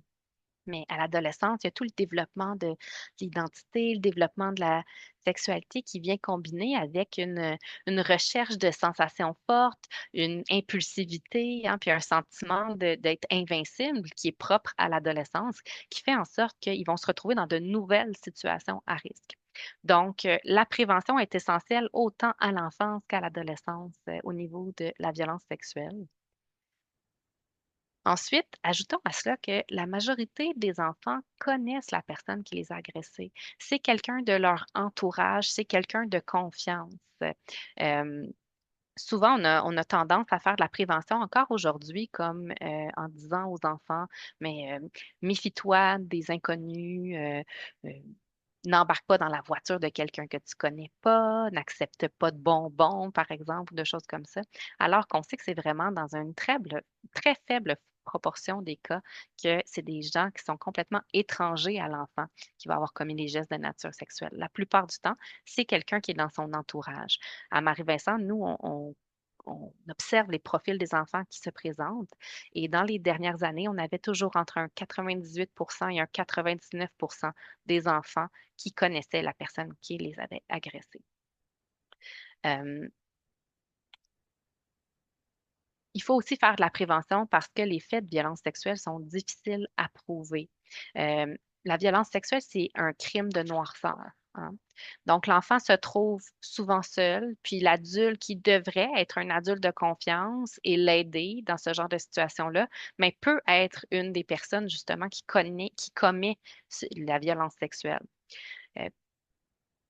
Mais à l'adolescence, il y a tout le développement de l'identité, le développement de la sexualité qui vient combiner avec une recherche de sensations fortes, une impulsivité, hein, puis un sentiment d'être invincible qui est propre à l'adolescence, qui fait en sorte qu'ils vont se retrouver dans de nouvelles situations à risque. Donc, la prévention est essentielle autant à l'enfance qu'à l'adolescence au niveau de la violence sexuelle. Ensuite, ajoutons à cela que la majorité des enfants connaissent la personne qui les a agressés. C'est quelqu'un de leur entourage, c'est quelqu'un de confiance. Euh, Souvent, on a tendance à faire de la prévention encore aujourd'hui, comme en disant aux enfants, mais méfie-toi des inconnus, euh, n'embarque pas dans la voiture de quelqu'un que tu connais pas, n'accepte pas de bonbons, par exemple, ou de choses comme ça. Alors qu'on sait que c'est vraiment dans une très faible proportion des cas que c'est des gens qui sont complètement étrangers à l'enfant qui va avoir commis les gestes de nature sexuelle. La plupart du temps, c'est quelqu'un qui est dans son entourage. À Marie-Vincent, nous, on observe les profils des enfants qui se présentent et dans les dernières années, on avait toujours entre un 98 et un 99 des enfants qui connaissaient la personne qui les avait agressés. Euh, il faut aussi faire de la prévention parce que les faits de violence sexuelle sont difficiles à prouver. Euh, la violence sexuelle, c'est un crime de noirceur, hein. Donc, l'enfant se trouve souvent seul, puis l'adulte qui devrait être un adulte de confiance et l'aider dans ce genre de situation-là, mais peut être une des personnes justement qui commet la violence sexuelle. Euh,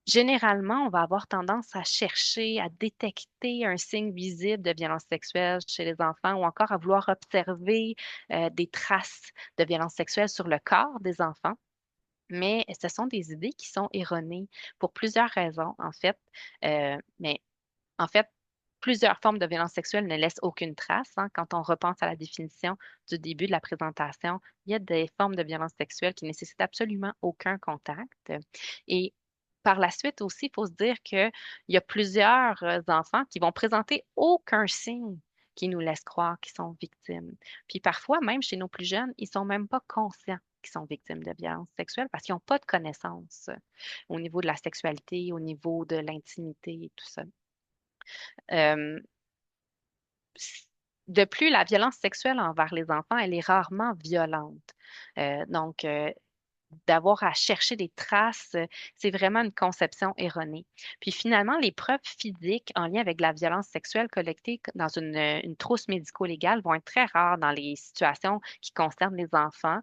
Généralement, on va avoir tendance à chercher, à détecter un signe visible de violence sexuelle chez les enfants ou encore à vouloir observer des traces de violence sexuelle sur le corps des enfants. Mais ce sont des idées qui sont erronées pour plusieurs raisons, en fait. Mais en fait, plusieurs formes de violence sexuelle ne laissent aucune trace, hein. Quand on repense à la définition du début de la présentation, il y a des formes de violence sexuelle qui nécessitent absolument aucun contact. Et par la suite aussi, il faut se dire qu'il y a plusieurs enfants qui vont présenter aucun signe qui nous laisse croire qu'ils sont victimes. Puis parfois, même chez nos plus jeunes, ils sont même pas conscients qu'ils sont victimes de violences sexuelles parce qu'ils n'ont pas de connaissances au niveau de la sexualité, au niveau de l'intimité et tout ça. Euh, de plus, la violence sexuelle envers les enfants, elle est rarement violente. Donc, d'avoir à chercher des traces, c'est vraiment une conception erronée. Puis finalement, les preuves physiques en lien avec la violence sexuelle collectée dans une trousse médico-légale vont être très rares dans les situations qui concernent les enfants,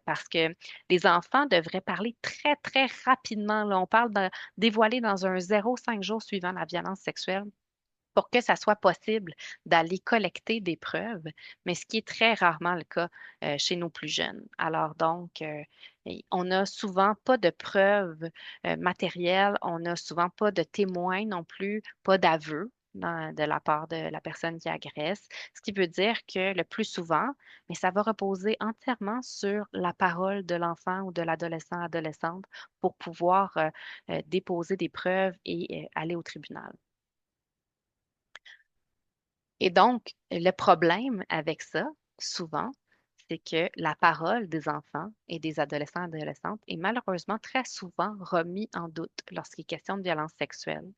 parce que les enfants devraient parler très, très rapidement. Là, on parle de dévoiler dans un 0,5 jours suivant la violence sexuelle pour que ça soit possible d'aller collecter des preuves, mais ce qui est très rarement le cas chez nos plus jeunes. Alors donc, on n'a souvent pas de preuves matérielles, on n'a souvent pas de témoins non plus, pas d'aveu de la part de la personne qui agresse, ce qui veut dire que le plus souvent, mais ça va reposer entièrement sur la parole de l'enfant ou de l'adolescent, adolescente pour pouvoir déposer des preuves et aller au tribunal. Et donc, le problème avec ça, souvent, c'est que la parole des enfants et des adolescents et adolescentes est malheureusement très souvent remise en doute lorsqu'il est question de violence sexuelle.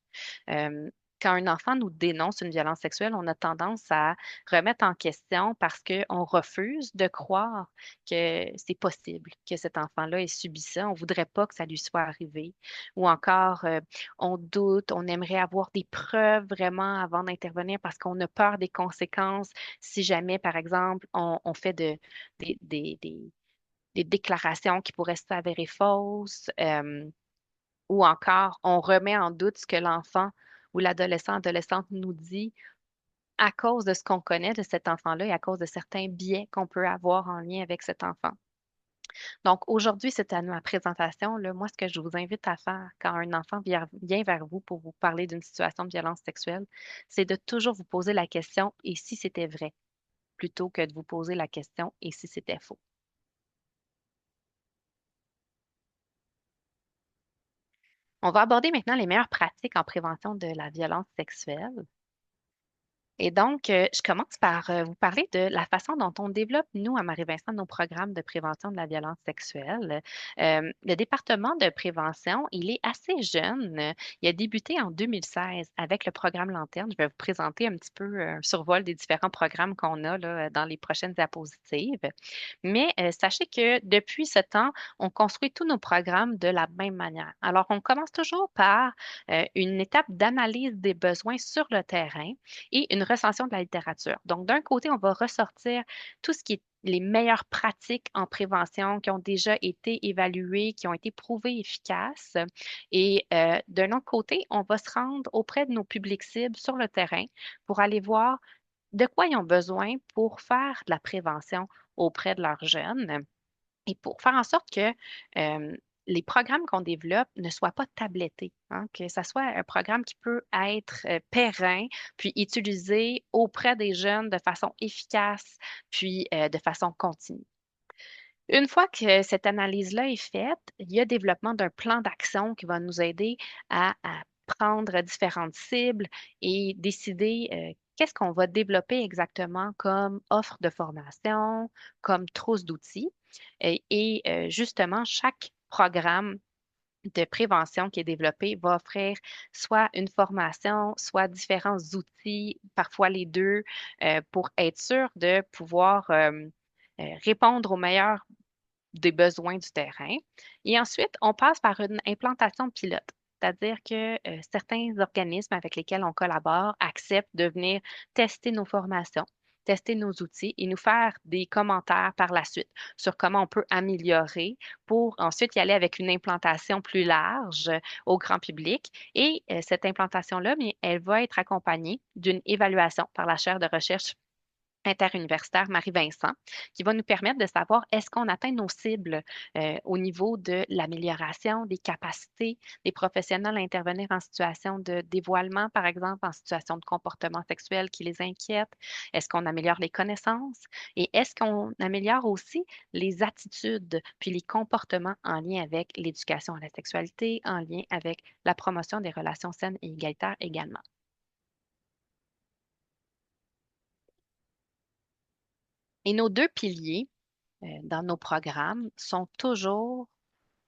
Euh, Quand un enfant nous dénonce une violence sexuelle, on a tendance à remettre en question parce qu'on refuse de croire que c'est possible que cet enfant-là ait subi ça. On ne voudrait pas que ça lui soit arrivé. Ou encore, on doute, on aimerait avoir des preuves vraiment avant d'intervenir parce qu'on a peur des conséquences si jamais, par exemple, on fait des déclarations qui pourraient s'avérer fausses. Ou encore, on remet en doute ce que l'enfant ou l'adolescent, adolescente nous dit à cause de ce qu'on connaît de cet enfant-là et à cause de certains biais qu'on peut avoir en lien avec cet enfant. Donc, aujourd'hui, c'est à ma présentation, là, moi, ce que je vous invite à faire quand un enfant vient vers vous pour vous parler d'une situation de violence sexuelle, c'est de toujours vous poser la question «et si c'était vrai?» plutôt que de vous poser la question «et si c'était faux?» On va aborder maintenant les meilleures pratiques en prévention de la violence sexuelle. Et donc, je commence par vous parler de la façon dont on développe, nous, à Marie-Vincent, nos programmes de prévention de la violence sexuelle. Le département de prévention, il est assez jeune. Il a débuté en 2016 avec le programme Lanterne. Je vais vous présenter un petit peu un survol des différents programmes qu'on a là, dans les prochaines diapositives. Mais sachez que depuis ce temps, on construit tous nos programmes de la même manière. Alors, on commence toujours par une étape d'analyse des besoins sur le terrain et une recension de la littérature. Donc, d'un côté, on va ressortir tout ce qui est les meilleures pratiques en prévention qui ont déjà été évaluées, qui ont été prouvées efficaces. Et d'un autre côté, on va se rendre auprès de nos publics cibles sur le terrain pour aller voir de quoi ils ont besoin pour faire de la prévention auprès de leurs jeunes et pour faire en sorte que les programmes qu'on développe ne soient pas tablettés, hein, que ça soit un programme qui peut être périn, puis utilisé auprès des jeunes de façon efficace, puis de façon continue. Une fois que cette analyse-là est faite, il y a développement d'un plan d'action qui va nous aider à prendre différentes cibles et décider qu'est-ce qu'on va développer exactement comme offre de formation, comme trousse d'outils. Justement, chaque programme de prévention qui est développé va offrir soit une formation, soit différents outils, parfois les deux, pour être sûr de pouvoir répondre aux meilleurs des besoins du terrain. Et ensuite, on passe par une implantation pilote. C'est-à-dire que certains organismes avec lesquels on collabore acceptent de venir tester nos formations, tester nos outils et nous faire des commentaires par la suite sur comment on peut améliorer pour ensuite y aller avec une implantation plus large au grand public. Et cette implantation-là, mais elle va être accompagnée d'une évaluation par la chaire de recherche interuniversitaire Marie-Vincent, qui va nous permettre de savoir est-ce qu'on atteint nos cibles au niveau de l'amélioration des capacités des professionnels à intervenir en situation de dévoilement, par exemple, en situation de comportement sexuel qui les inquiète. Est-ce qu'on améliore les connaissances et est-ce qu'on améliore aussi les attitudes puis les comportements en lien avec l'éducation à la sexualité, en lien avec la promotion des relations saines et égalitaires également. Et nos deux piliers dans nos programmes sont toujours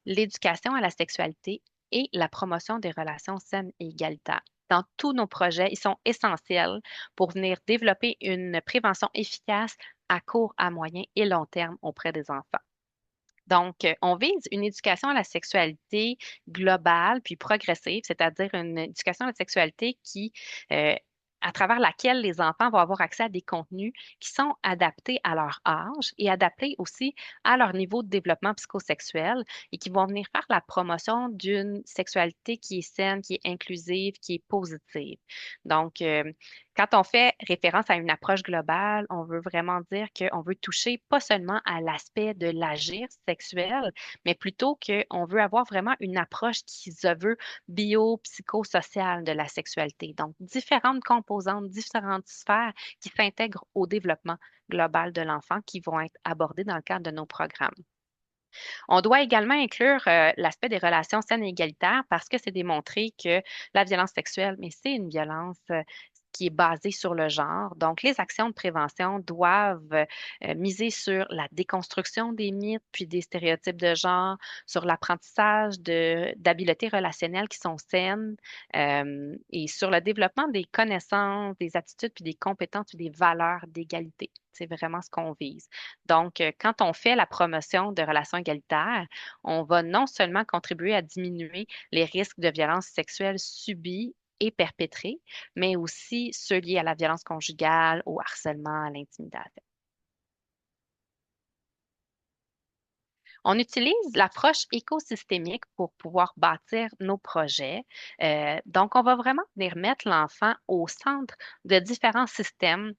l'éducation à la sexualité et la promotion des relations saines et égalitaires. Dans tous nos projets, ils sont essentiels pour venir développer une prévention efficace à court, à moyen et long terme auprès des enfants. Donc, on vise une éducation à la sexualité globale puis progressive, c'est-à-dire une éducation à la sexualité qui, à travers laquelle les enfants vont avoir accès à des contenus qui sont adaptés à leur âge et adaptés aussi à leur niveau de développement psychosexuel et qui vont venir faire la promotion d'une sexualité qui est saine, qui est inclusive, qui est positive. Donc, quand on fait référence à une approche globale, on veut vraiment dire qu'on veut toucher pas seulement à l'aspect de l'agir sexuel, mais plutôt qu'on veut avoir vraiment une approche qui se veut bio-psychosociale de la sexualité. Donc, différentes composantes, différentes sphères qui s'intègrent au développement global de l'enfant qui vont être abordées dans le cadre de nos programmes. On doit également inclure l'aspect des relations saines et égalitaires parce que c'est démontré que la violence sexuelle, mais c'est une violence qui est basée sur le genre. Donc, les actions de prévention doivent miser sur la déconstruction des mythes puis des stéréotypes de genre, sur l'apprentissage d'habiletés relationnelles qui sont saines et sur le développement des connaissances, des attitudes puis des compétences puis des valeurs d'égalité. C'est vraiment ce qu'on vise. Donc, quand on fait la promotion de relations égalitaires, on va non seulement contribuer à diminuer les risques de violences sexuelles subies et perpétrées, mais aussi ceux liés à la violence conjugale, au harcèlement, à l'intimidation. On utilise l'approche écosystémique pour pouvoir bâtir nos projets. Donc, on va vraiment venir mettre l'enfant au centre de différents systèmes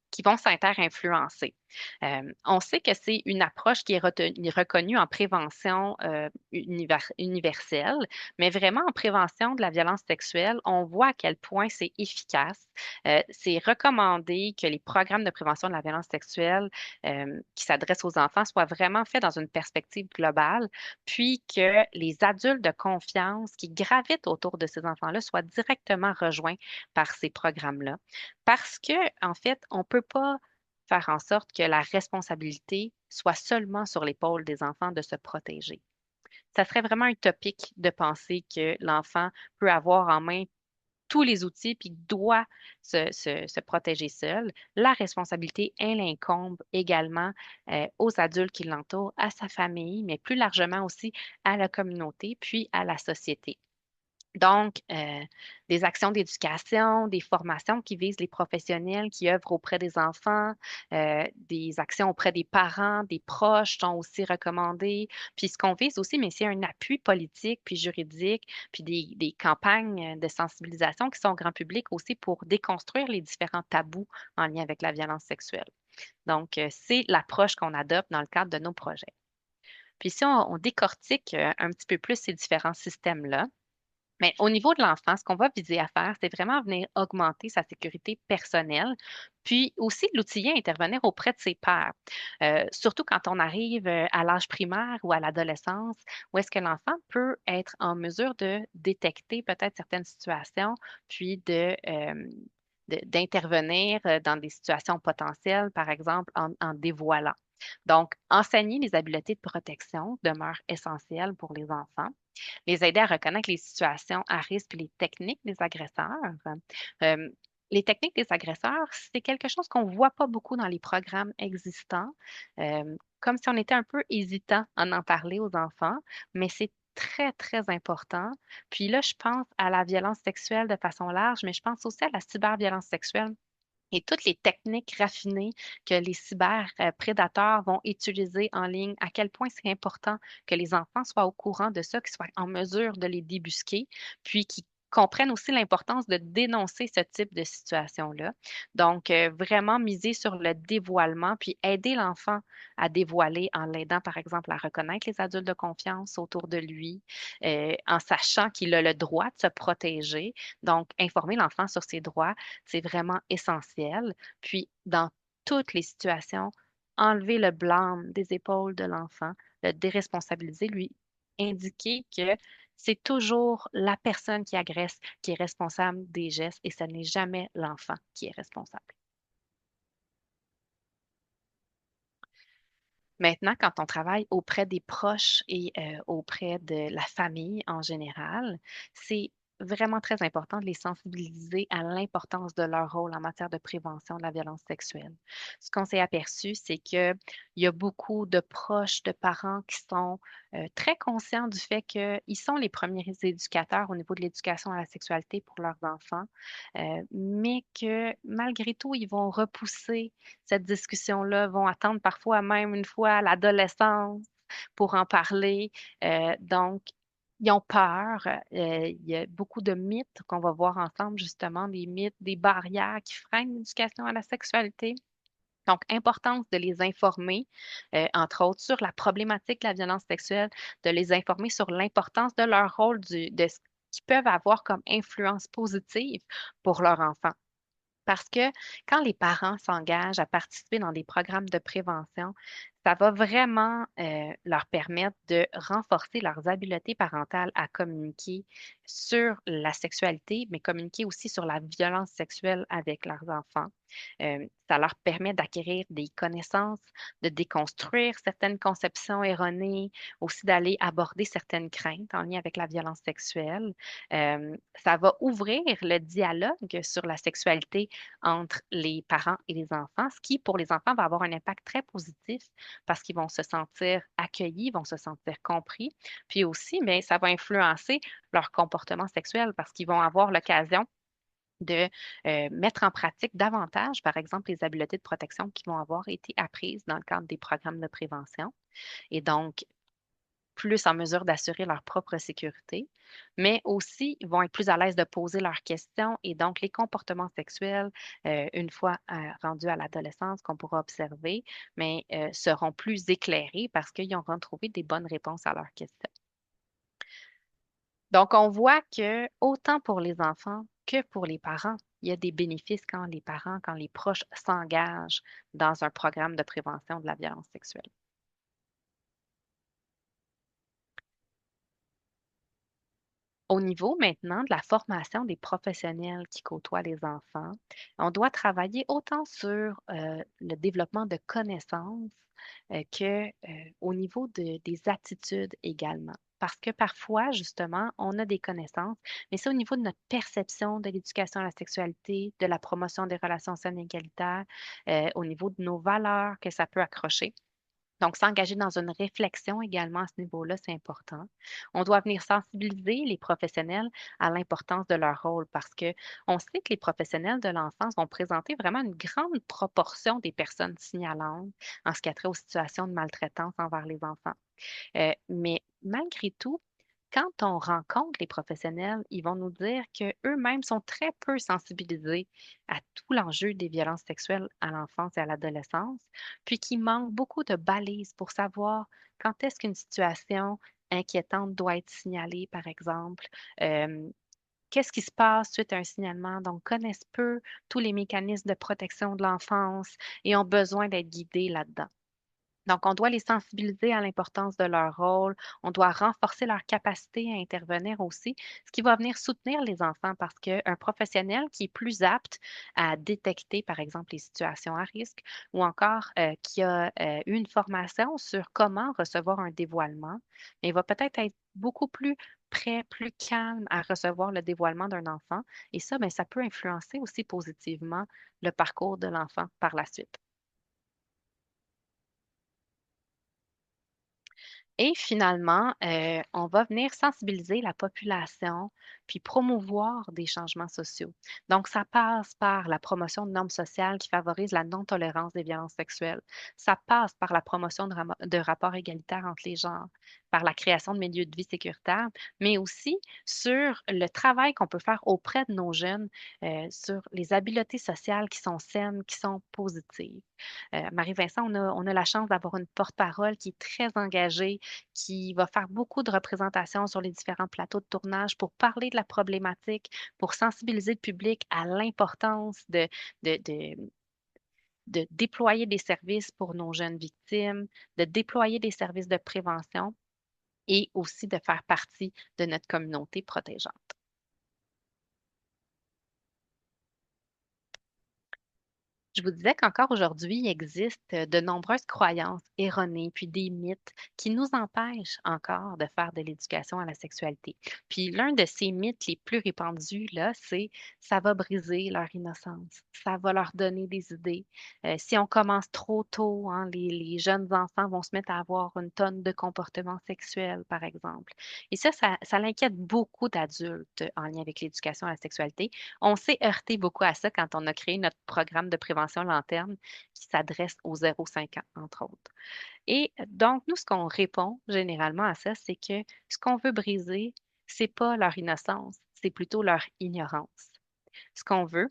qui vont s'inter-influencer. On sait que c'est une approche qui est reconnue en prévention universelle, mais vraiment en prévention de la violence sexuelle, on voit à quel point c'est efficace. C'est recommandé que les programmes de prévention de la violence sexuelle qui s'adressent aux enfants soient vraiment faits dans une perspective globale, puis que les adultes de confiance qui gravitent autour de ces enfants-là soient directement rejoints par ces programmes-là. Parce que, en fait, on ne peut pas faire en sorte que la responsabilité soit seulement sur l'épaule des enfants de se protéger. Ça serait vraiment utopique de penser que l'enfant peut avoir en main tous les outils puis doit se protéger seul. La responsabilité, elle incombe également aux adultes qui l'entourent, à sa famille, mais plus largement aussi à la communauté puis à la société. Donc, des actions d'éducation, des formations qui visent les professionnels qui œuvrent auprès des enfants, des actions auprès des parents, des proches sont aussi recommandées. Puis ce qu'on vise aussi, mais c'est un appui politique puis juridique, puis des campagnes de sensibilisation qui sont au grand public aussi pour déconstruire les différents tabous en lien avec la violence sexuelle. Donc, c'est l'approche qu'on adopte dans le cadre de nos projets. Puis si on décortique un petit peu plus ces différents systèmes-là, mais au niveau de l'enfant, ce qu'on va viser à faire, c'est vraiment venir augmenter sa sécurité personnelle, puis aussi l'outiller à intervenir auprès de ses pairs. Surtout quand on arrive à l'âge primaire ou à l'adolescence, où est-ce que l'enfant peut être en mesure de détecter peut-être certaines situations, puis d'intervenir dans des situations potentielles, par exemple en dévoilant. Donc, enseigner les habiletés de protection demeure essentiel pour les enfants, les aider à reconnaître les situations à risque et les techniques des agresseurs. Euh, les techniques des agresseurs, c'est quelque chose qu'on ne voit pas beaucoup dans les programmes existants, comme si on était un peu hésitant à en parler aux enfants, mais c'est très, très important. Puis là, je pense à la violence sexuelle de façon large, mais je pense aussi à la cyberviolence sexuelle et toutes les techniques raffinées que les cyberprédateurs vont utiliser en ligne, à quel point c'est important que les enfants soient au courant de ça, qu'ils soient en mesure de les débusquer, puis qu'ils comprennent aussi l'importance de dénoncer ce type de situation-là. Donc, vraiment miser sur le dévoilement, puis aider l'enfant à dévoiler en l'aidant, par exemple, à reconnaître les adultes de confiance autour de lui, en sachant qu'il a le droit de se protéger. Donc, informer l'enfant sur ses droits, c'est vraiment essentiel. Puis, dans toutes les situations, enlever le blâme des épaules de l'enfant, le déresponsabiliser, lui indiquer que c'est toujours la personne qui agresse qui est responsable des gestes et ce n'est jamais l'enfant qui est responsable. Maintenant, quand on travaille auprès des proches et auprès de la famille en général, c'est vraiment très important de les sensibiliser à l'importance de leur rôle en matière de prévention de la violence sexuelle. Ce qu'on s'est aperçu, c'est qu'il y a beaucoup de proches, de parents qui sont très conscients du fait qu'ils sont les premiers éducateurs au niveau de l'éducation à la sexualité pour leurs enfants, mais que malgré tout, ils vont repousser cette discussion-là, vont attendre parfois même une fois à l'adolescence pour en parler. Donc, ils ont peur. Il y a beaucoup de mythes qu'on va voir ensemble, justement, des mythes, des barrières qui freinent l'éducation à la sexualité. Donc, importance de les informer, entre autres, sur la problématique de la violence sexuelle, de les informer sur l'importance de leur rôle, de ce qu'ils peuvent avoir comme influence positive pour leur enfant. Parce que quand les parents s'engagent à participer dans des programmes de prévention, ça va vraiment leur permettre de renforcer leurs habiletés parentales à communiquer sur la sexualité, mais communiquer aussi sur la violence sexuelle avec leurs enfants. Ça leur permet d'acquérir des connaissances, de déconstruire certaines conceptions erronées, aussi d'aller aborder certaines craintes en lien avec la violence sexuelle. Ça va ouvrir le dialogue sur la sexualité entre les parents et les enfants, ce qui, pour les enfants, va avoir un impact très positif parce qu'ils vont se sentir accueillis, vont se sentir compris. Puis aussi, bien, ça va influencer leur comportement sexuel parce qu'ils vont avoir l'occasion de mettre en pratique davantage, par exemple, les habiletés de protection qui vont avoir été apprises dans le cadre des programmes de prévention. Et donc, plus en mesure d'assurer leur propre sécurité, mais aussi vont être plus à l'aise de poser leurs questions et donc les comportements sexuels, une fois rendus à l'adolescence qu'on pourra observer, mais seront plus éclairés parce qu'ils auront trouvé des bonnes réponses à leurs questions. Donc, on voit que autant pour les enfants que pour les parents, il y a des bénéfices quand les parents, quand les proches s'engagent dans un programme de prévention de la violence sexuelle. Au niveau maintenant de la formation des professionnels qui côtoient les enfants, on doit travailler autant sur le développement de connaissances qu'au niveau des attitudes également. Parce que parfois, justement, on a des connaissances, mais c'est au niveau de notre perception de l'éducation à la sexualité, de la promotion des relations saines et égalitaires, au niveau de nos valeurs que ça peut accrocher. Donc, s'engager dans une réflexion également à ce niveau-là, c'est important. On doit venir sensibiliser les professionnels à l'importance de leur rôle parce que on sait que les professionnels de l'enfance vont présenter vraiment une grande proportion des personnes signalantes en ce qui a trait aux situations de maltraitance envers les enfants. Mais malgré tout, quand on rencontre les professionnels, ils vont nous dire qu'eux-mêmes sont très peu sensibilisés à tout l'enjeu des violences sexuelles à l'enfance et à l'adolescence, puis qu'il manque beaucoup de balises pour savoir quand est-ce qu'une situation inquiétante doit être signalée, par exemple. Euh, Qu'est-ce qui se passe suite à un signalement? Donc, connaissent peu tous les mécanismes de protection de l'enfance et ont besoin d'être guidés là-dedans. Donc, on doit les sensibiliser à l'importance de leur rôle. On doit renforcer leur capacité à intervenir aussi, ce qui va venir soutenir les enfants parce qu'un professionnel qui est plus apte à détecter, par exemple, les situations à risque ou encore qui a eu une formation sur comment recevoir un dévoilement, mais il va peut-être être beaucoup plus prêt, plus calme à recevoir le dévoilement d'un enfant. Et ça, bien, ça peut influencer aussi positivement le parcours de l'enfant par la suite. Et finalement, on va venir sensibiliser la population, puis promouvoir des changements sociaux. Donc, ça passe par la promotion de normes sociales qui favorisent la non-tolérance des violences sexuelles. Ça passe par la promotion de rapports égalitaires entre les genres, par la création de milieux de vie sécuritaires, mais aussi sur le travail qu'on peut faire auprès de nos jeunes, sur les habiletés sociales qui sont saines, qui sont positives. Marie-Vincent, on a la chance d'avoir une porte-parole qui est très engagée, qui va faire beaucoup de représentations sur les différents plateaux de tournage pour parler de la problématique, pour sensibiliser le public à l'importance de, de- de déployer des services pour nos jeunes victimes, de déployer des services de prévention et aussi de faire partie de notre communauté protégeante. Je vous disais qu'encore aujourd'hui, il existe de nombreuses croyances erronées, puis des mythes qui nous empêchent encore de faire de l'éducation à la sexualité. Puis l'un de ces mythes les plus répandus, là, c'est ça va briser leur innocence, ça va leur donner des idées. Si on commence trop tôt, hein, les jeunes enfants vont se mettre à avoir une tonne de comportements sexuels, par exemple. Et ça l'inquiète beaucoup d'adultes en lien avec l'éducation à la sexualité. On s'est heurté beaucoup à ça quand on a créé notre programme de prévention long terme qui s'adresse aux 0,5 ans, entre autres. Et donc, nous, ce qu'on répond généralement à ça, c'est que ce qu'on veut briser, c'est pas leur innocence, c'est plutôt leur ignorance. Ce qu'on veut,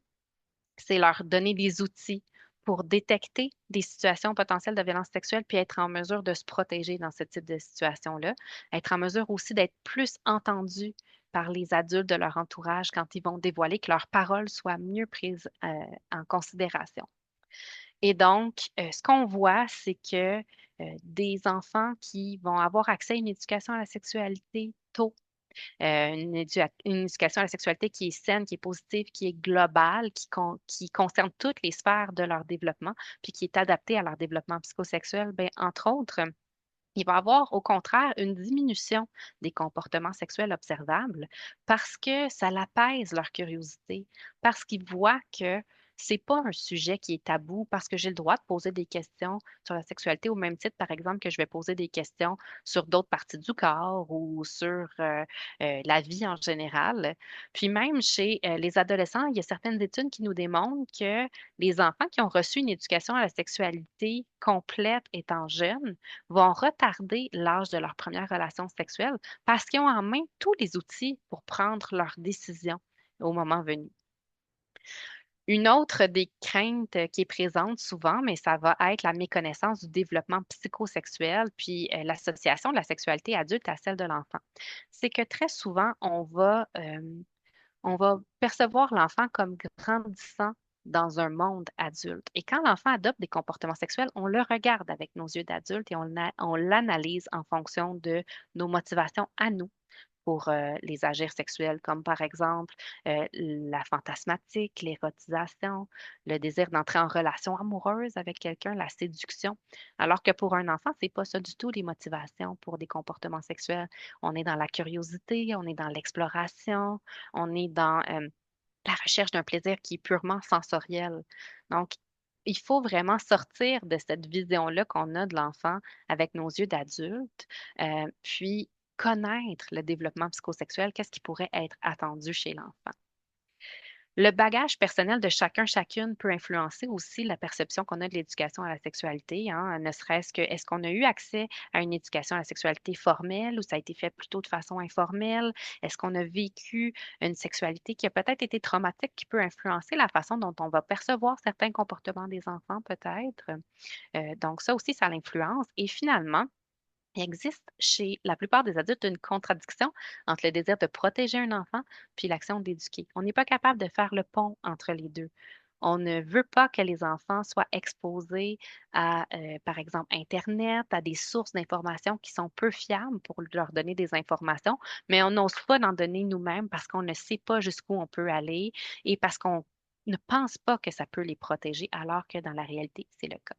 c'est leur donner des outils pour détecter des situations potentielles de violence sexuelle puis être en mesure de se protéger dans ce type de situation-là, être en mesure aussi d'être plus entendus par les adultes de leur entourage quand ils vont dévoiler que leurs paroles soient mieux prises en considération. Et donc, ce qu'on voit, c'est que des enfants qui vont avoir accès à une éducation à la sexualité tôt, une éducation à la sexualité qui est saine, qui est positive, qui est globale, qui concerne toutes les sphères de leur développement, puis qui est adaptée à leur développement psychosexuel, bien, entre autres, il va y avoir au contraire une diminution des comportements sexuels observables parce que ça l'apaise leur curiosité, parce qu'ils voient que C'est pas un sujet qui est tabou parce que j'ai le droit de poser des questions sur la sexualité au même titre, par exemple, que je vais poser des questions sur d'autres parties du corps ou sur la vie en général. Puis même chez les adolescents, il y a certaines études qui nous démontrent que les enfants qui ont reçu une éducation à la sexualité complète étant jeunes vont retarder l'âge de leur première relation sexuelle parce qu'ils ont en main tous les outils pour prendre leurs décisions au moment venu. Une autre des craintes qui est présente souvent, mais ça va être la méconnaissance du développement psychosexuel, puis l'association de la sexualité adulte à celle de l'enfant. C'est que très souvent, on va percevoir l'enfant comme grandissant dans un monde adulte. Et quand l'enfant adopte des comportements sexuels, on le regarde avec nos yeux d'adulte et on l'analyse en fonction de nos motivations à nous pour les agirs sexuels, comme par exemple la fantasmatique, l'érotisation, le désir d'entrer en relation amoureuse avec quelqu'un, la séduction. Alors que pour un enfant, c'est pas ça du tout les motivations pour des comportements sexuels. On est dans la curiosité, on est dans l'exploration, on est dans la recherche d'un plaisir qui est purement sensoriel. Donc, il faut vraiment sortir de cette vision-là qu'on a de l'enfant avec nos yeux d'adulte, puis connaître le développement psychosexuel, qu'est-ce qui pourrait être attendu chez l'enfant. Le bagage personnel de chacun, chacune peut influencer aussi la perception qu'on a de l'éducation à la sexualité, hein, ne serait-ce que est-ce qu'on a eu accès à une éducation à la sexualité formelle ou ça a été fait plutôt de façon informelle? Est-ce qu'on a vécu une sexualité qui a peut-être été traumatique, qui peut influencer la façon dont on va percevoir certains comportements des enfants, peut-être? Donc, ça aussi, ça l'influence. Et finalement, il existe chez la plupart des adultes une contradiction entre le désir de protéger un enfant puis l'action d'éduquer. On n'est pas capable de faire le pont entre les deux. On ne veut pas que les enfants soient exposés à, par exemple, Internet, à des sources d'informations qui sont peu fiables pour leur donner des informations, mais on n'ose pas d'en donner nous-mêmes parce qu'on ne sait pas jusqu'où on peut aller et parce qu'on ne pense pas que ça peut les protéger, alors que dans la réalité, c'est le cas.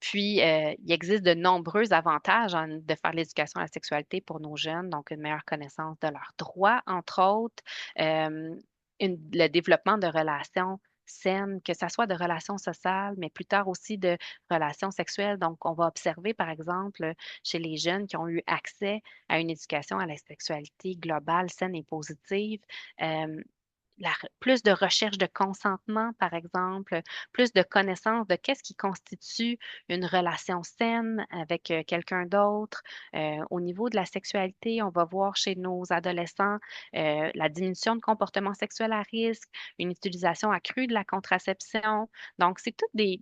Puis, il existe de nombreux avantages de faire l'éducation à la sexualité pour nos jeunes, donc une meilleure connaissance de leurs droits, entre autres, euh, le développement de relations saines, que ce soit de relations sociales, mais plus tard aussi de relations sexuelles. Donc, on va observer, par exemple, chez les jeunes qui ont eu accès à une éducation à la sexualité globale, saine et positive, euh, plus de recherche de consentement, par exemple, plus de connaissance de qu'est-ce qui constitue une relation saine avec quelqu'un d'autre. Au niveau de la sexualité, on va voir chez nos adolescents la diminution de comportements sexuels à risque, une utilisation accrue de la contraception. Donc, c'est toutes des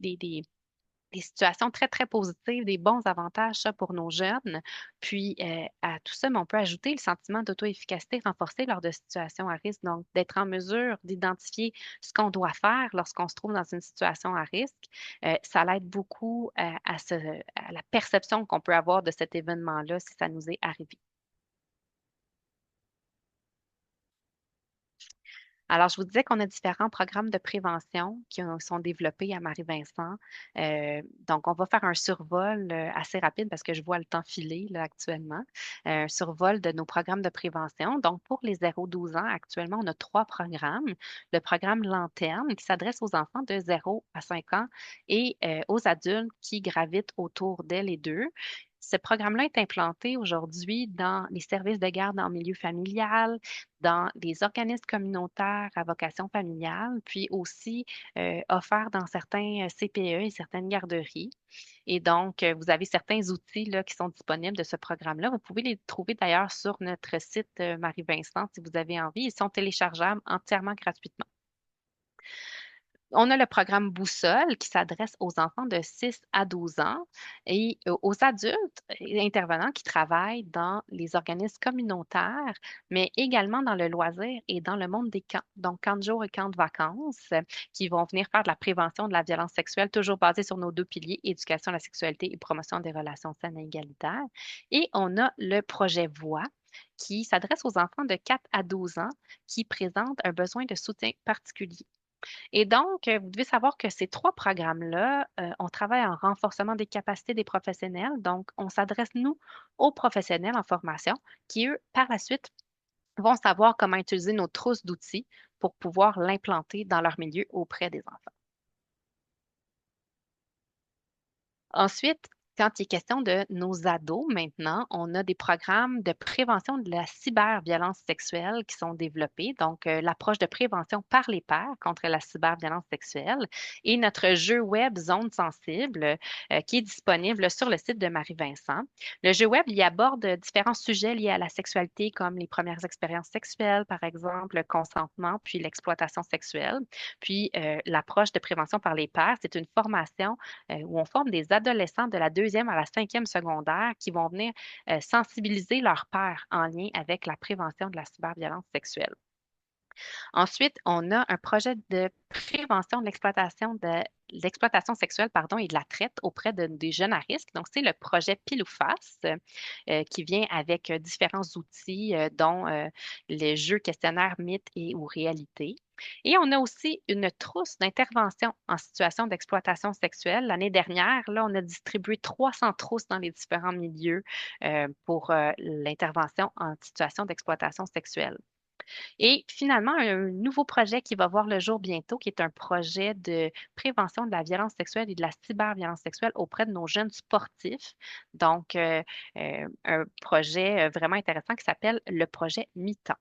situations très, très positives, des bons avantages, ça, pour nos jeunes. Puis, à tout ça, mais on peut ajouter le sentiment d'auto-efficacité renforcé lors de situations à risque. Donc, d'être en mesure d'identifier ce qu'on doit faire lorsqu'on se trouve dans une situation à risque, ça l'aide beaucoup à la perception qu'on peut avoir de cet événement-là si ça nous est arrivé. Alors, je vous disais qu'on a différents programmes de prévention qui sont développés à Marie-Vincent. Donc, on va faire un survol assez rapide parce que je vois le temps filer là, actuellement. Un survol de nos programmes de prévention. Donc, pour les 0-12 ans, actuellement, on a 3 programmes. Le programme Lanterne qui s'adresse aux enfants de 0 à 5 ans et aux adultes qui gravitent autour d'elles et d'eux. Ce programme-là est implanté aujourd'hui dans les services de garde en milieu familial, dans les organismes communautaires à vocation familiale, puis aussi offert dans certains CPE et certaines garderies. Et donc, vous avez certains outils là, qui sont disponibles de ce programme-là. Vous pouvez les trouver d'ailleurs sur notre site Marie-Vincent si vous avez envie. Ils sont téléchargeables entièrement gratuitement. On a le programme Boussole qui s'adresse aux enfants de 6 à 12 ans et aux adultes et intervenants qui travaillent dans les organismes communautaires, mais également dans le loisir et dans le monde des camps. Donc, camps de jour et camps de vacances qui vont venir faire de la prévention de la violence sexuelle, toujours basée sur nos 2 piliers, éducation à la sexualité et promotion des relations saines et égalitaires. Et on a le projet Voix qui s'adresse aux enfants de 4 à 12 ans qui présentent un besoin de soutien particulier. Et donc, vous devez savoir que ces 3 programmes-là, on travaille en renforcement des capacités des professionnels. Donc, on s'adresse, nous, aux professionnels en formation qui, eux, par la suite, vont savoir comment utiliser nos trousses d'outils pour pouvoir l'implanter dans leur milieu auprès des enfants. Ensuite, quand il est question de nos ados maintenant, on a des programmes de prévention de la cyberviolence sexuelle qui sont développés. Donc, l'approche de prévention par les pairs contre la cyberviolence sexuelle et notre jeu web Zone sensible qui est disponible sur le site de Marie-Vincent. Le jeu web, il aborde différents sujets liés à la sexualité comme les premières expériences sexuelles, par exemple, le consentement, puis l'exploitation sexuelle. Puis, l'approche de prévention par les pairs, c'est une formation où on forme des adolescents de la deuxième à la cinquième secondaire qui vont venir sensibiliser leurs pairs en lien avec la prévention de la cyberviolence sexuelle. Ensuite, on a un projet de prévention de l'exploitation sexuelle et de la traite auprès des jeunes à risque. Donc, c'est le projet Pile ou Face qui vient avec différents outils, dont les jeux questionnaires mythes et ou réalité. Et on a aussi une trousse d'intervention en situation d'exploitation sexuelle. L'année dernière, là, on a distribué 300 trousses dans les différents milieux pour l'intervention en situation d'exploitation sexuelle. Et finalement, un nouveau projet qui va voir le jour bientôt, qui est un projet de prévention de la violence sexuelle et de la cyberviolence sexuelle auprès de nos jeunes sportifs. Donc, un projet vraiment intéressant qui s'appelle le projet Mi-temps.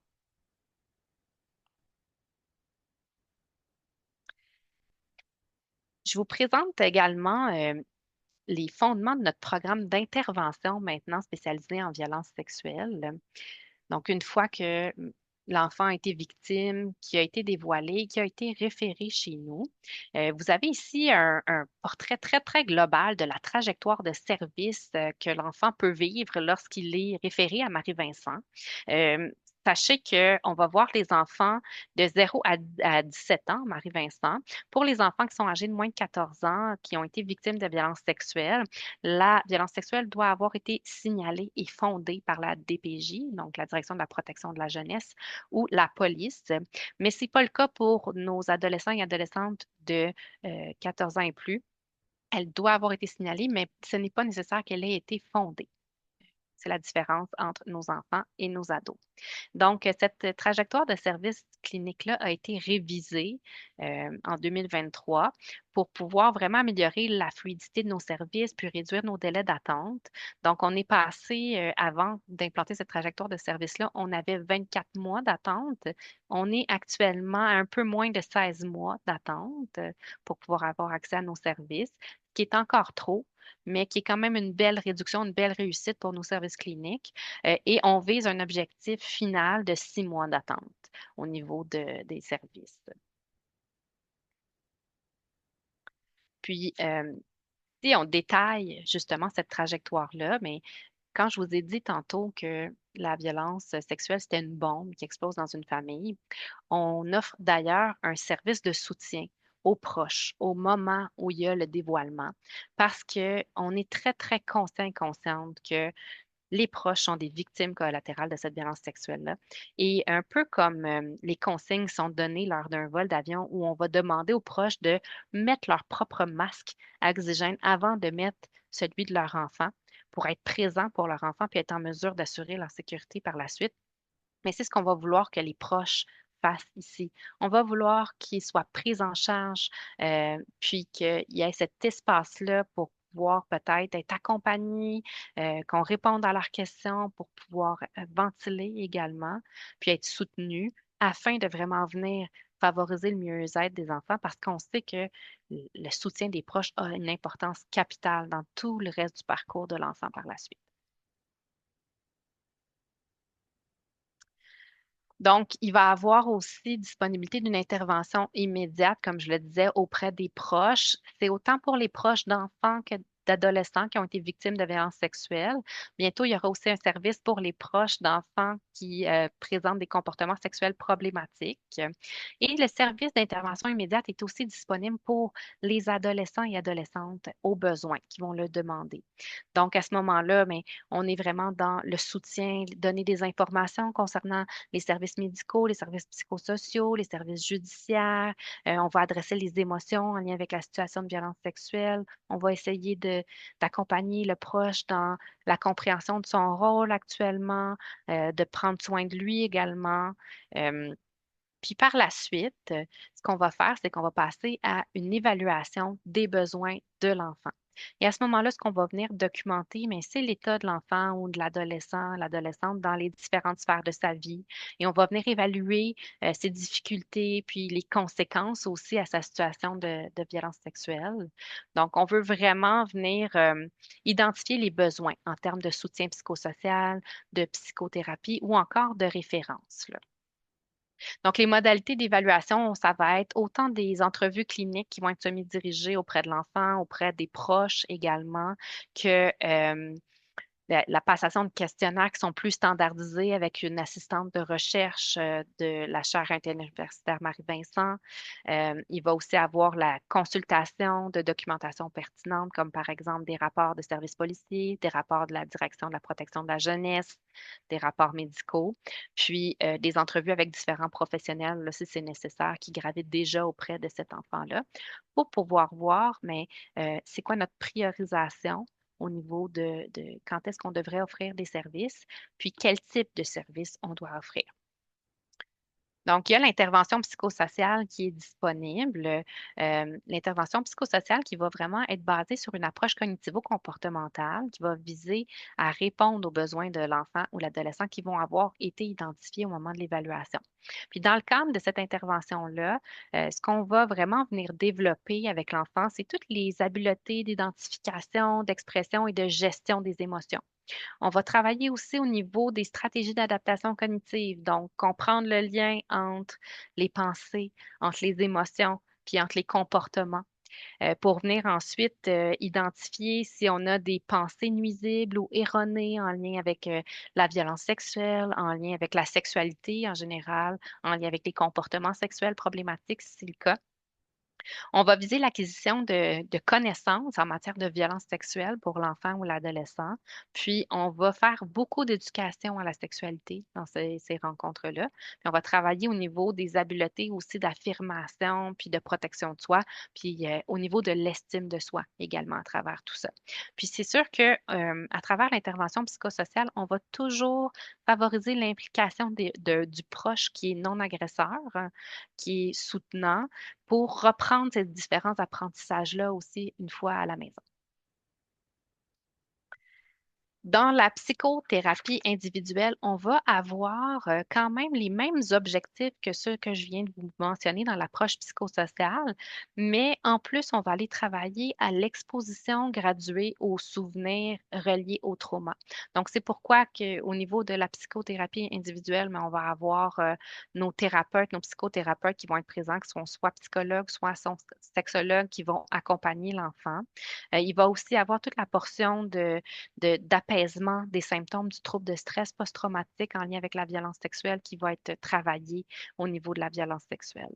Je vous présente également les fondements de notre programme d'intervention maintenant spécialisé en violence sexuelle. Donc, une fois que l'enfant a été victime, qui a été dévoilé, qui a été référé chez nous, vous avez ici un portrait très, très global de la trajectoire de service que l'enfant peut vivre lorsqu'il est référé à Marie-Vincent. Euh, Sachez qu'on va voir les enfants de 0 à 17 ans, Marie-Vincent. Pour les enfants qui sont âgés de moins de 14 ans, qui ont été victimes de violences sexuelles, la violence sexuelle doit avoir été signalée et fondée par la DPJ, donc la Direction de la protection de la jeunesse, ou la police. Mais ce n'est pas le cas pour nos adolescents et adolescentes de 14 ans et plus. Elle doit avoir été signalée, mais ce n'est pas nécessaire qu'elle ait été fondée. C'est la différence entre nos enfants et nos ados. Donc, cette trajectoire de service clinique-là a été révisée en 2023 pour pouvoir vraiment améliorer la fluidité de nos services puis réduire nos délais d'attente. Donc, on est passé, avant d'implanter cette trajectoire de service-là, on avait 24 mois d'attente. On est actuellement à un peu moins de 16 mois d'attente pour pouvoir avoir accès à nos services, ce qui est encore trop, mais qui est quand même une belle réduction, une belle réussite pour nos services cliniques. Et on vise un objectif final de 6 mois d'attente au niveau des services. Puis, si on détaille justement cette trajectoire-là, mais quand je vous ai dit tantôt que la violence sexuelle, c'était une bombe qui explose dans une famille, on offre d'ailleurs un service de soutien aux proches au moment où il y a le dévoilement, parce qu'on est très, très conscient et consciente que les proches sont des victimes collatérales de cette violence sexuelle-là. Et un peu comme les consignes sont données lors d'un vol d'avion où on va demander aux proches de mettre leur propre masque à oxygène avant de mettre celui de leur enfant pour être présent pour leur enfant puis être en mesure d'assurer leur sécurité par la suite. Mais c'est ce qu'on va vouloir que les proches fassent ici. On va vouloir qu'ils soient pris en charge, puis qu'il y ait cet espace-là pour pouvoir peut-être être accompagnés, qu'on réponde à leurs questions pour pouvoir ventiler également, puis être soutenus afin de vraiment venir favoriser le mieux-être des enfants parce qu'on sait que le soutien des proches a une importance capitale dans tout le reste du parcours de l'enfant par la suite. Donc, il va avoir aussi disponibilité d'une intervention immédiate, comme je le disais, auprès des proches. C'est autant pour les proches d'enfants que d'adolescents qui ont été victimes de violences sexuelles. Bientôt, il y aura aussi un service pour les proches d'enfants qui présentent des comportements sexuels problématiques. Et le service d'intervention immédiate est aussi disponible pour les adolescents et adolescentes au besoin qui vont le demander. Donc, à ce moment-là, mais on est vraiment dans le soutien, donner des informations concernant les services médicaux, les services psychosociaux, les services judiciaires. On va adresser les émotions en lien avec la situation de violence sexuelle. On va essayer d'accompagner le proche dans la compréhension de son rôle actuellement, de prendre soin de lui également. Puis par la suite, ce qu'on va faire, c'est qu'on va passer à une évaluation des besoins de l'enfant. Et à ce moment-là, ce qu'on va venir documenter, mais c'est l'état de l'enfant ou de l'adolescent, l'adolescente dans les différentes sphères de sa vie. Et on va venir évaluer ses difficultés, puis les conséquences aussi à sa situation de violence sexuelle. Donc, on veut vraiment venir identifier les besoins en termes de soutien psychosocial, de psychothérapie ou encore de référence, là. Donc, les modalités d'évaluation, ça va être autant des entrevues cliniques qui vont être semi-dirigées auprès de l'enfant, auprès des proches également, que la passation de questionnaires qui sont plus standardisés avec une assistante de recherche de la chaire interuniversitaire Marie-Vincent. Il va aussi avoir la consultation de documentation pertinente, comme par exemple des rapports de services policiers, des rapports de la Direction de la protection de la jeunesse, des rapports médicaux, puis des entrevues avec différents professionnels, là, si c'est nécessaire, qui gravitent déjà auprès de cet enfant-là, pour pouvoir voir, mais c'est quoi notre priorisation au niveau de quand est-ce qu'on devrait offrir des services, puis quel type de service on doit offrir. Donc, il y a l'intervention psychosociale qui est disponible. L'intervention psychosociale qui va vraiment être basée sur une approche cognitivo-comportementale qui va viser à répondre aux besoins de l'enfant ou l'adolescent qui vont avoir été identifiés au moment de l'évaluation. Puis, dans le cadre de cette intervention-là, ce qu'on va vraiment venir développer avec l'enfant, c'est toutes les habiletés d'identification, d'expression et de gestion des émotions. On va travailler aussi au niveau des stratégies d'adaptation cognitive, donc comprendre le lien entre les pensées, entre les émotions, puis entre les comportements, pour venir ensuite identifier si on a des pensées nuisibles ou erronées en lien avec la violence sexuelle, en lien avec la sexualité en général, en lien avec les comportements sexuels problématiques, si c'est le cas. On va viser l'acquisition de connaissances en matière de violence sexuelle pour l'enfant ou l'adolescent. Puis, on va faire beaucoup d'éducation à la sexualité dans ces rencontres-là. Puis, on va travailler au niveau des habiletés aussi d'affirmation, puis de protection de soi, puis au niveau de l'estime de soi également à travers tout ça. Puis, c'est sûr que à travers l'intervention psychosociale, on va toujours favoriser l'implication du proche qui est non agresseur, qui est soutenant, pour reprendre ces différents apprentissages-là aussi une fois à la maison. Dans la psychothérapie individuelle, on va avoir quand même les mêmes objectifs que ceux que je viens de vous mentionner dans l'approche psychosociale, mais en plus, on va aller travailler à l'exposition graduée aux souvenirs reliés au trauma. Donc, c'est pourquoi qu'au niveau de la psychothérapie individuelle, mais on va avoir nos thérapeutes, nos psychothérapeutes qui vont être présents, qui sont soit psychologues, soit sexologues qui vont accompagner l'enfant. Il va aussi avoir toute la portion d'apaisement des symptômes du trouble de stress post-traumatique en lien avec la violence sexuelle qui va être travaillé au niveau de la violence sexuelle.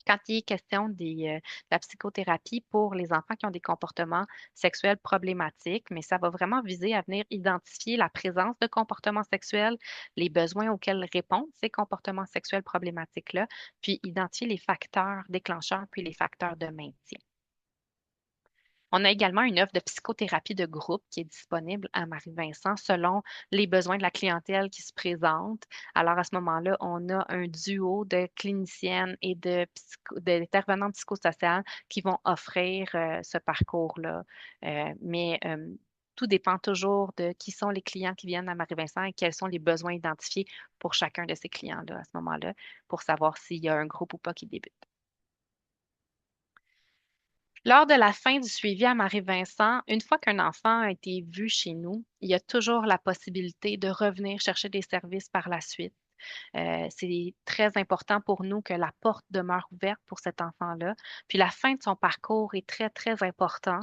Quand il est question de la psychothérapie pour les enfants qui ont des comportements sexuels problématiques, mais ça va vraiment viser à venir identifier la présence de comportements sexuels, les besoins auxquels répondent ces comportements sexuels problématiques-là, puis identifier les facteurs déclencheurs puis les facteurs de maintien. On a également une offre de psychothérapie de groupe qui est disponible à Marie-Vincent selon les besoins de la clientèle qui se présente. Alors, à ce moment-là, on a un duo de cliniciennes et d'intervenantes psychosociales qui vont offrir ce parcours-là. Tout dépend toujours de qui sont les clients qui viennent à Marie-Vincent et quels sont les besoins identifiés pour chacun de ces clients-là à ce moment-là pour savoir s'il y a un groupe ou pas qui débute. Lors de la fin du suivi à Marie-Vincent, une fois qu'un enfant a été vu chez nous, il y a toujours la possibilité de revenir chercher des services par la suite. C'est très important pour nous que la porte demeure ouverte pour cet enfant-là. Puis la fin de son parcours est très, très important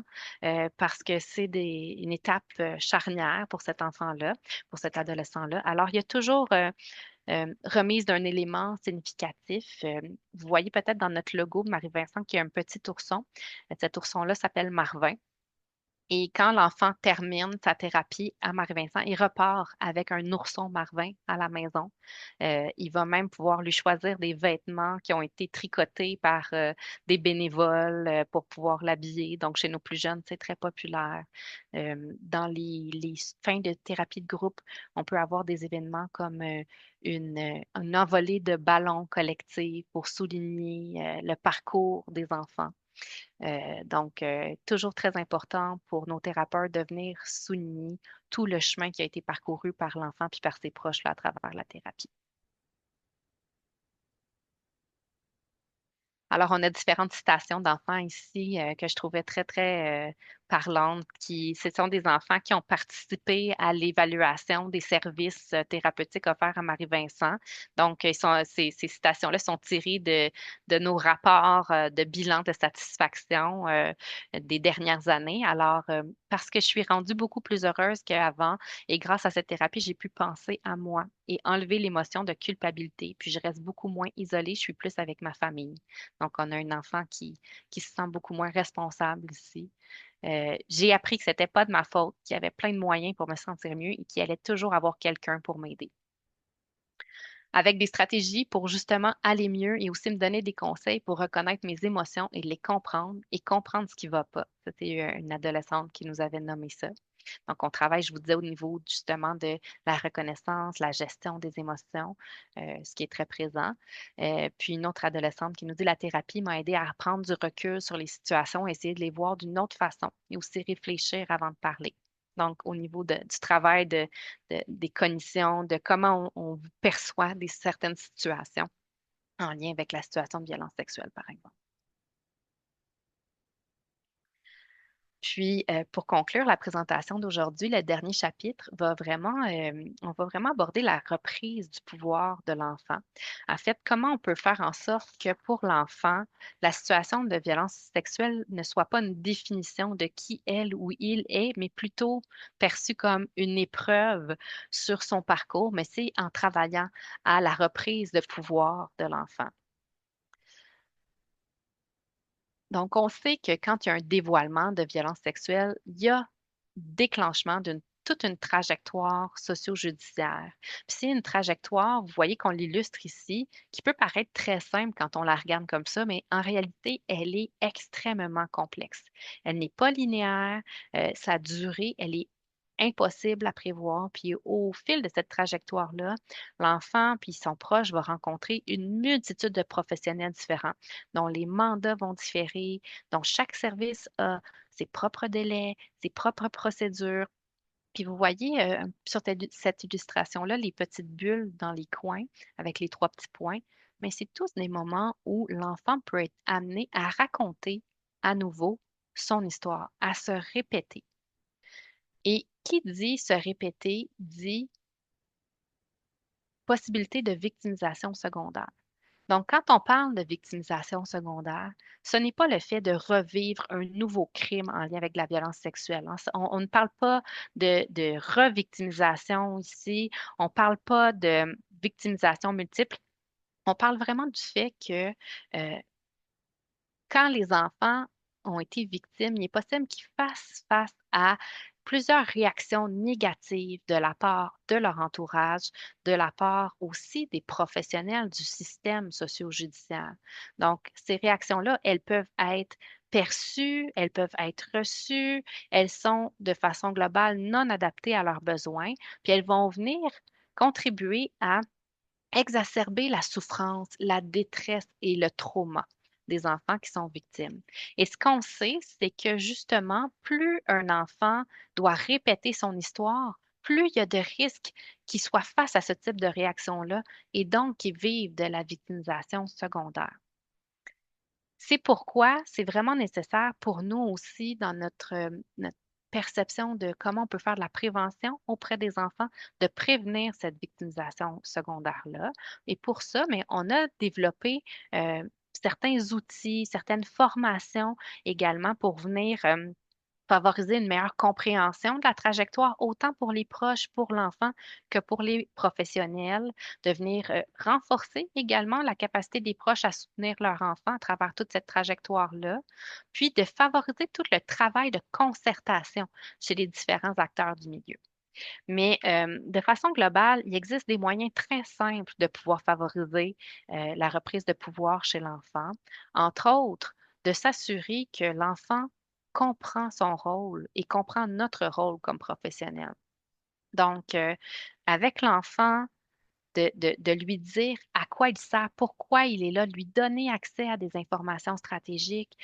parce que c'est une étape charnière pour cet enfant-là, pour cet adolescent-là. Alors, il y a toujours remise d'un élément significatif. Vous voyez peut-être dans notre logo de Marie-Vincent qu'il y a un petit ourson. Cet ourson-là s'appelle Marvin. Et quand l'enfant termine sa thérapie à Marie-Vincent, il repart avec un ourson Marvin à la maison. Il va même pouvoir lui choisir des vêtements qui ont été tricotés par des bénévoles pour pouvoir l'habiller. Donc, chez nos plus jeunes, c'est très populaire. Dans les fins de thérapie de groupe, on peut avoir des événements comme une envolée de ballons collectifs pour souligner le parcours des enfants. Donc, toujours très important pour nos thérapeutes de venir souligner tout le chemin qui a été parcouru par l'enfant puis par ses proches là, à travers la thérapie. Alors, on a différentes citations d'enfants ici que je trouvais très, très parlantes. Ce sont des enfants qui ont participé à l'évaluation des services thérapeutiques offerts à Marie-Vincent. Donc, ces citations-là sont tirées de nos rapports de bilan de satisfaction des dernières années. Alors, parce que je suis rendue beaucoup plus heureuse qu'avant et grâce à cette thérapie, j'ai pu penser à moi et enlever l'émotion de culpabilité. Puis, je reste beaucoup moins isolée, je suis plus avec ma famille. Donc, on a un enfant qui se sent beaucoup moins responsable ici. J'ai appris que c'était pas de ma faute, qu'il y avait plein de moyens pour me sentir mieux et qu'il allait toujours avoir quelqu'un pour m'aider. Avec des stratégies pour justement aller mieux et aussi me donner des conseils pour reconnaître mes émotions et les comprendre et comprendre ce qui ne va pas. C'était une adolescente qui nous avait nommé ça. Donc, on travaille, je vous disais, au niveau justement de la reconnaissance, la gestion des émotions, ce qui est très présent. Puis une autre adolescente qui nous dit la thérapie m'a aidé à prendre du recul sur les situations, essayer de les voir d'une autre façon et aussi réfléchir avant de parler. Donc, au niveau du travail des cognitions, de comment on perçoit certaines situations en lien avec la situation de violence sexuelle, par exemple. Puis, pour conclure la présentation d'aujourd'hui, le dernier chapitre on va vraiment aborder la reprise du pouvoir de l'enfant. En fait, comment on peut faire en sorte que pour l'enfant, la situation de violence sexuelle ne soit pas une définition de qui elle ou il est, mais plutôt perçue comme une épreuve sur son parcours, mais c'est en travaillant à la reprise de pouvoir de l'enfant. Donc, on sait que quand il y a un dévoilement de violence sexuelle, il y a déclenchement d'une toute une trajectoire socio-judiciaire. Puis c'est une trajectoire, vous voyez qu'on l'illustre ici, qui peut paraître très simple quand on la regarde comme ça, mais en réalité, elle est extrêmement complexe. Elle n'est pas linéaire, sa durée, elle est impossible à prévoir. Puis au fil de cette trajectoire-là, l'enfant puis son proche va rencontrer une multitude de professionnels différents dont les mandats vont différer, dont chaque service a ses propres délais, ses propres procédures. Puis vous voyez sur cette illustration-là, les petites bulles dans les coins avec les trois petits points, mais c'est tous des moments où l'enfant peut être amené à raconter à nouveau son histoire, à se répéter. Et qui dit se répéter dit possibilité de victimisation secondaire. Donc, quand on parle de victimisation secondaire, ce n'est pas le fait de revivre un nouveau crime en lien avec la violence sexuelle, hein. On ne parle pas de revictimisation ici, on ne parle pas de victimisation multiple, on parle vraiment du fait que quand les enfants ont été victimes, il est possible qu'ils fassent face à plusieurs réactions négatives de la part de leur entourage, de la part aussi des professionnels du système socio-judiciaire. Donc, ces réactions-là, elles peuvent être perçues, elles peuvent être reçues, elles sont de façon globale non adaptées à leurs besoins, puis elles vont venir contribuer à exacerber la souffrance, la détresse et le trauma des enfants qui sont victimes. Et ce qu'on sait, c'est que justement, plus un enfant doit répéter son histoire, plus il y a de risques qu'il soit face à ce type de réaction-là et donc qu'il vive de la victimisation secondaire. C'est pourquoi c'est vraiment nécessaire pour nous aussi dans notre perception de comment on peut faire de la prévention auprès des enfants, de prévenir cette victimisation secondaire-là. Et pour ça, mais on a développé certains outils, certaines formations également pour venir favoriser une meilleure compréhension de la trajectoire, autant pour les proches, pour l'enfant, que pour les professionnels, de venir renforcer également la capacité des proches à soutenir leur enfant à travers toute cette trajectoire-là, puis de favoriser tout le travail de concertation chez les différents acteurs du milieu. Mais de façon globale, il existe des moyens très simples de pouvoir favoriser la reprise de pouvoir chez l'enfant. Entre autres, de s'assurer que l'enfant comprend son rôle et comprend notre rôle comme professionnel. Donc, avec l'enfant, de lui dire à quoi il sert, pourquoi il est là, de lui donner accès à des informations stratégiques.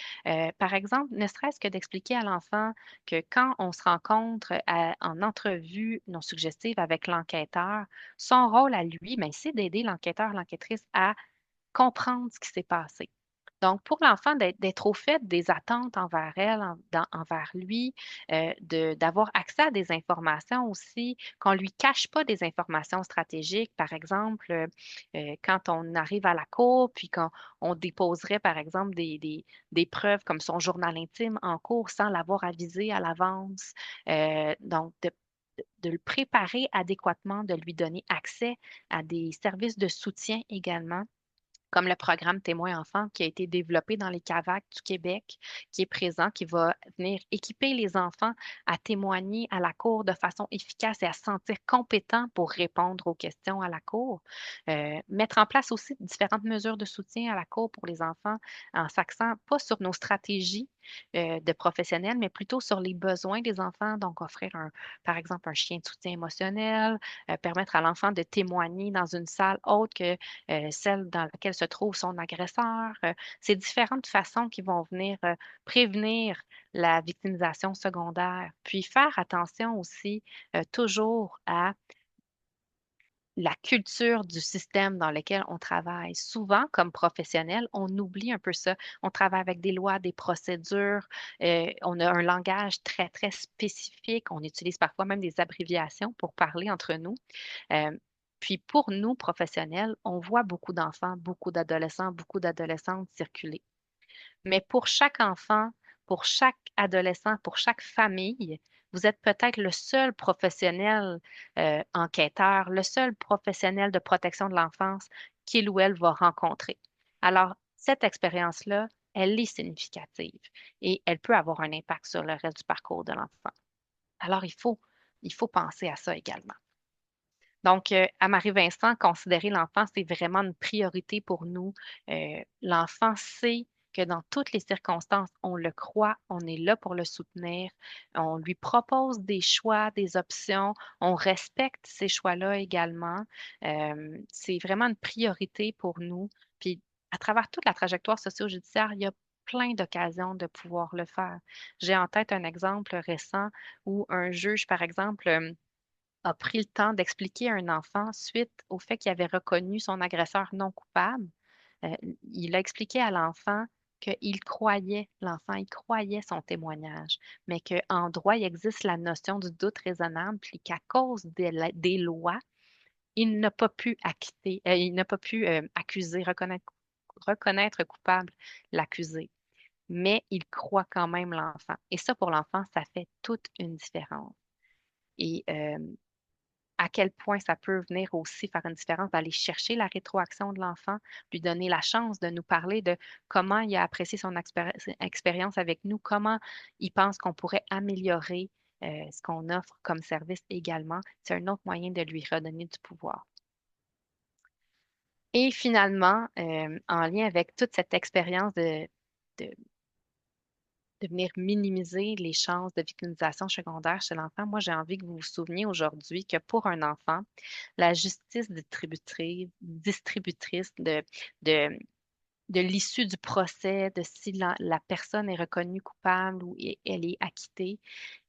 Par exemple, ne serait-ce que d'expliquer à l'enfant que quand on se rencontre en entrevue non suggestive avec l'enquêteur, son rôle à lui, ben, c'est d'aider l'enquêteur, l'enquêtrice à comprendre ce qui s'est passé. Donc, pour l'enfant, d'être au fait des attentes envers elle, envers lui, d'avoir accès à des informations aussi, qu'on ne lui cache pas des informations stratégiques. Par exemple, quand on arrive à la cour, puis quand on déposerait, par exemple, des preuves comme son journal intime en cours sans l'avoir avisé à l'avance. Donc, de le préparer adéquatement, de lui donner accès à des services de soutien également comme le programme Témoin Enfant qui a été développé dans les CAVAC du Québec, qui est présent, qui va venir équiper les enfants à témoigner à la cour de façon efficace et à se sentir compétents pour répondre aux questions à la cour. Mettre en place aussi différentes mesures de soutien à la cour pour les enfants en s'axant pas sur nos stratégies de professionnels, mais plutôt sur les besoins des enfants. Donc, offrir, par exemple, un chien de soutien émotionnel, permettre à l'enfant de témoigner dans une salle autre que celle dans laquelle se trouve son agresseur. C'est différentes façons qui vont venir prévenir la victimisation secondaire. Puis faire attention aussi toujours à la culture du système dans lequel on travaille. Souvent, comme professionnel, on oublie un peu ça. On travaille avec des lois, des procédures, on a un langage très, très spécifique. On utilise parfois même des abréviations pour parler entre nous. Euh, Puis pour nous, professionnels, on voit beaucoup d'enfants, beaucoup d'adolescents, beaucoup d'adolescentes circuler. Mais pour chaque enfant, pour chaque adolescent, pour chaque famille, vous êtes peut-être le seul professionnel enquêteur, le seul professionnel de protection de l'enfance qu'il ou elle va rencontrer. Alors, cette expérience-là, elle est significative et elle peut avoir un impact sur le reste du parcours de l'enfant. Alors, il faut penser à ça également. Donc, à Marie-Vincent, considérer l'enfant, c'est vraiment une priorité pour nous. L'enfant sait que dans toutes les circonstances, on le croit, on est là pour le soutenir, on lui propose des choix, des options, on respecte ces choix-là également. C'est vraiment une priorité pour nous. Puis, à travers toute la trajectoire socio-judiciaire, il y a plein d'occasions de pouvoir le faire. J'ai en tête un exemple récent où un juge, par exemple, a pris le temps d'expliquer à un enfant suite au fait qu'il avait reconnu son agresseur non coupable. Euh, il a expliqué à l'enfant l'enfant, il croyait son témoignage, mais qu'en droit, il existe la notion du doute raisonnable, puis qu'à cause des lois, il n'a pas pu acquitter, il n'a pas pu accuser, reconnaître coupable l'accusé. Mais il croit quand même l'enfant. Et ça, pour l'enfant, ça fait toute une différence. Et à quel point ça peut venir aussi faire une différence d'aller chercher la rétroaction de l'enfant, lui donner la chance de nous parler de comment il a apprécié son expérience avec nous, comment il pense qu'on pourrait améliorer ce qu'on offre comme service également. C'est un autre moyen de lui redonner du pouvoir. Et finalement, en lien avec toute cette expérience de de venir minimiser les chances de victimisation secondaire chez l'enfant, moi, j'ai envie que vous vous souveniez aujourd'hui que pour un enfant, la justice distributrice de, de l'issue du procès, de si la personne est reconnue coupable ou elle est acquittée,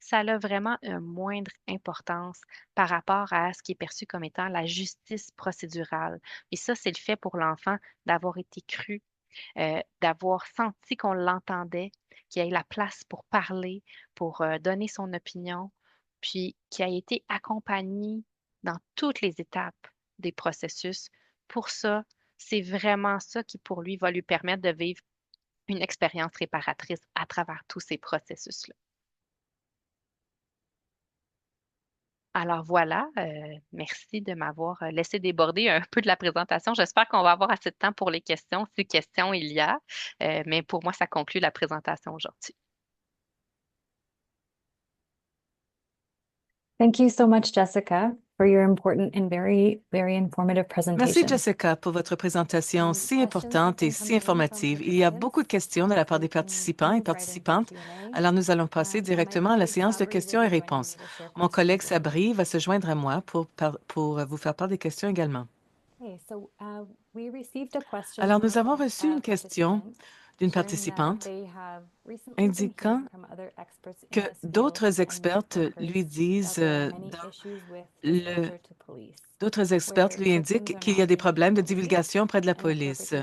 ça a vraiment une moindre importance par rapport à ce qui est perçu comme étant la justice procédurale. Et ça, c'est le fait pour l'enfant d'avoir été cru, d'avoir senti qu'on l'entendait, qu'il ait la place pour parler, pour donner son opinion, puis qui a été accompagné dans toutes les étapes des processus. Pour ça, c'est vraiment ça qui, pour lui, va lui permettre de vivre une expérience réparatrice à travers tous ces processus-là. Alors voilà, merci de m'avoir laissé déborder un peu de la présentation. J'espère qu'on va avoir assez de temps pour les questions, si questions il y a. Mais pour moi, ça conclut la présentation aujourd'hui. Thank you so much, Jessica, for your important and very, very informative Merci, presentation. Jessica, pour votre présentation si importante et si informative. Il y a beaucoup de questions de la part des participants et participantes. Alors, nous allons passer directement à la séance de questions et réponses. Mon collègue Sabri va se joindre à moi pour vous faire part des questions également. Alors, nous avons reçu une question d'une participante indiquant que d'autres expertes lui disent, d'autres expertes lui indiquent qu'il y a des problèmes de divulgation auprès de la police.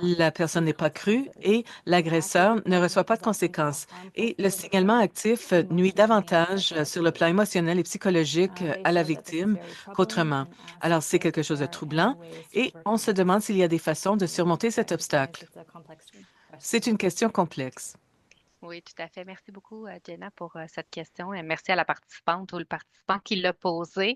La personne n'est pas crue et l'agresseur ne reçoit pas de conséquences. Et le signalement actif nuit davantage sur le plan émotionnel et psychologique à la victime qu'autrement. Alors, c'est quelque chose de troublant et on se demande s'il y a des façons de surmonter cet obstacle. C'est une question complexe. Oui, tout à fait. Merci beaucoup, Jenna, pour cette question et merci à la participante ou le participant qui l'a posée.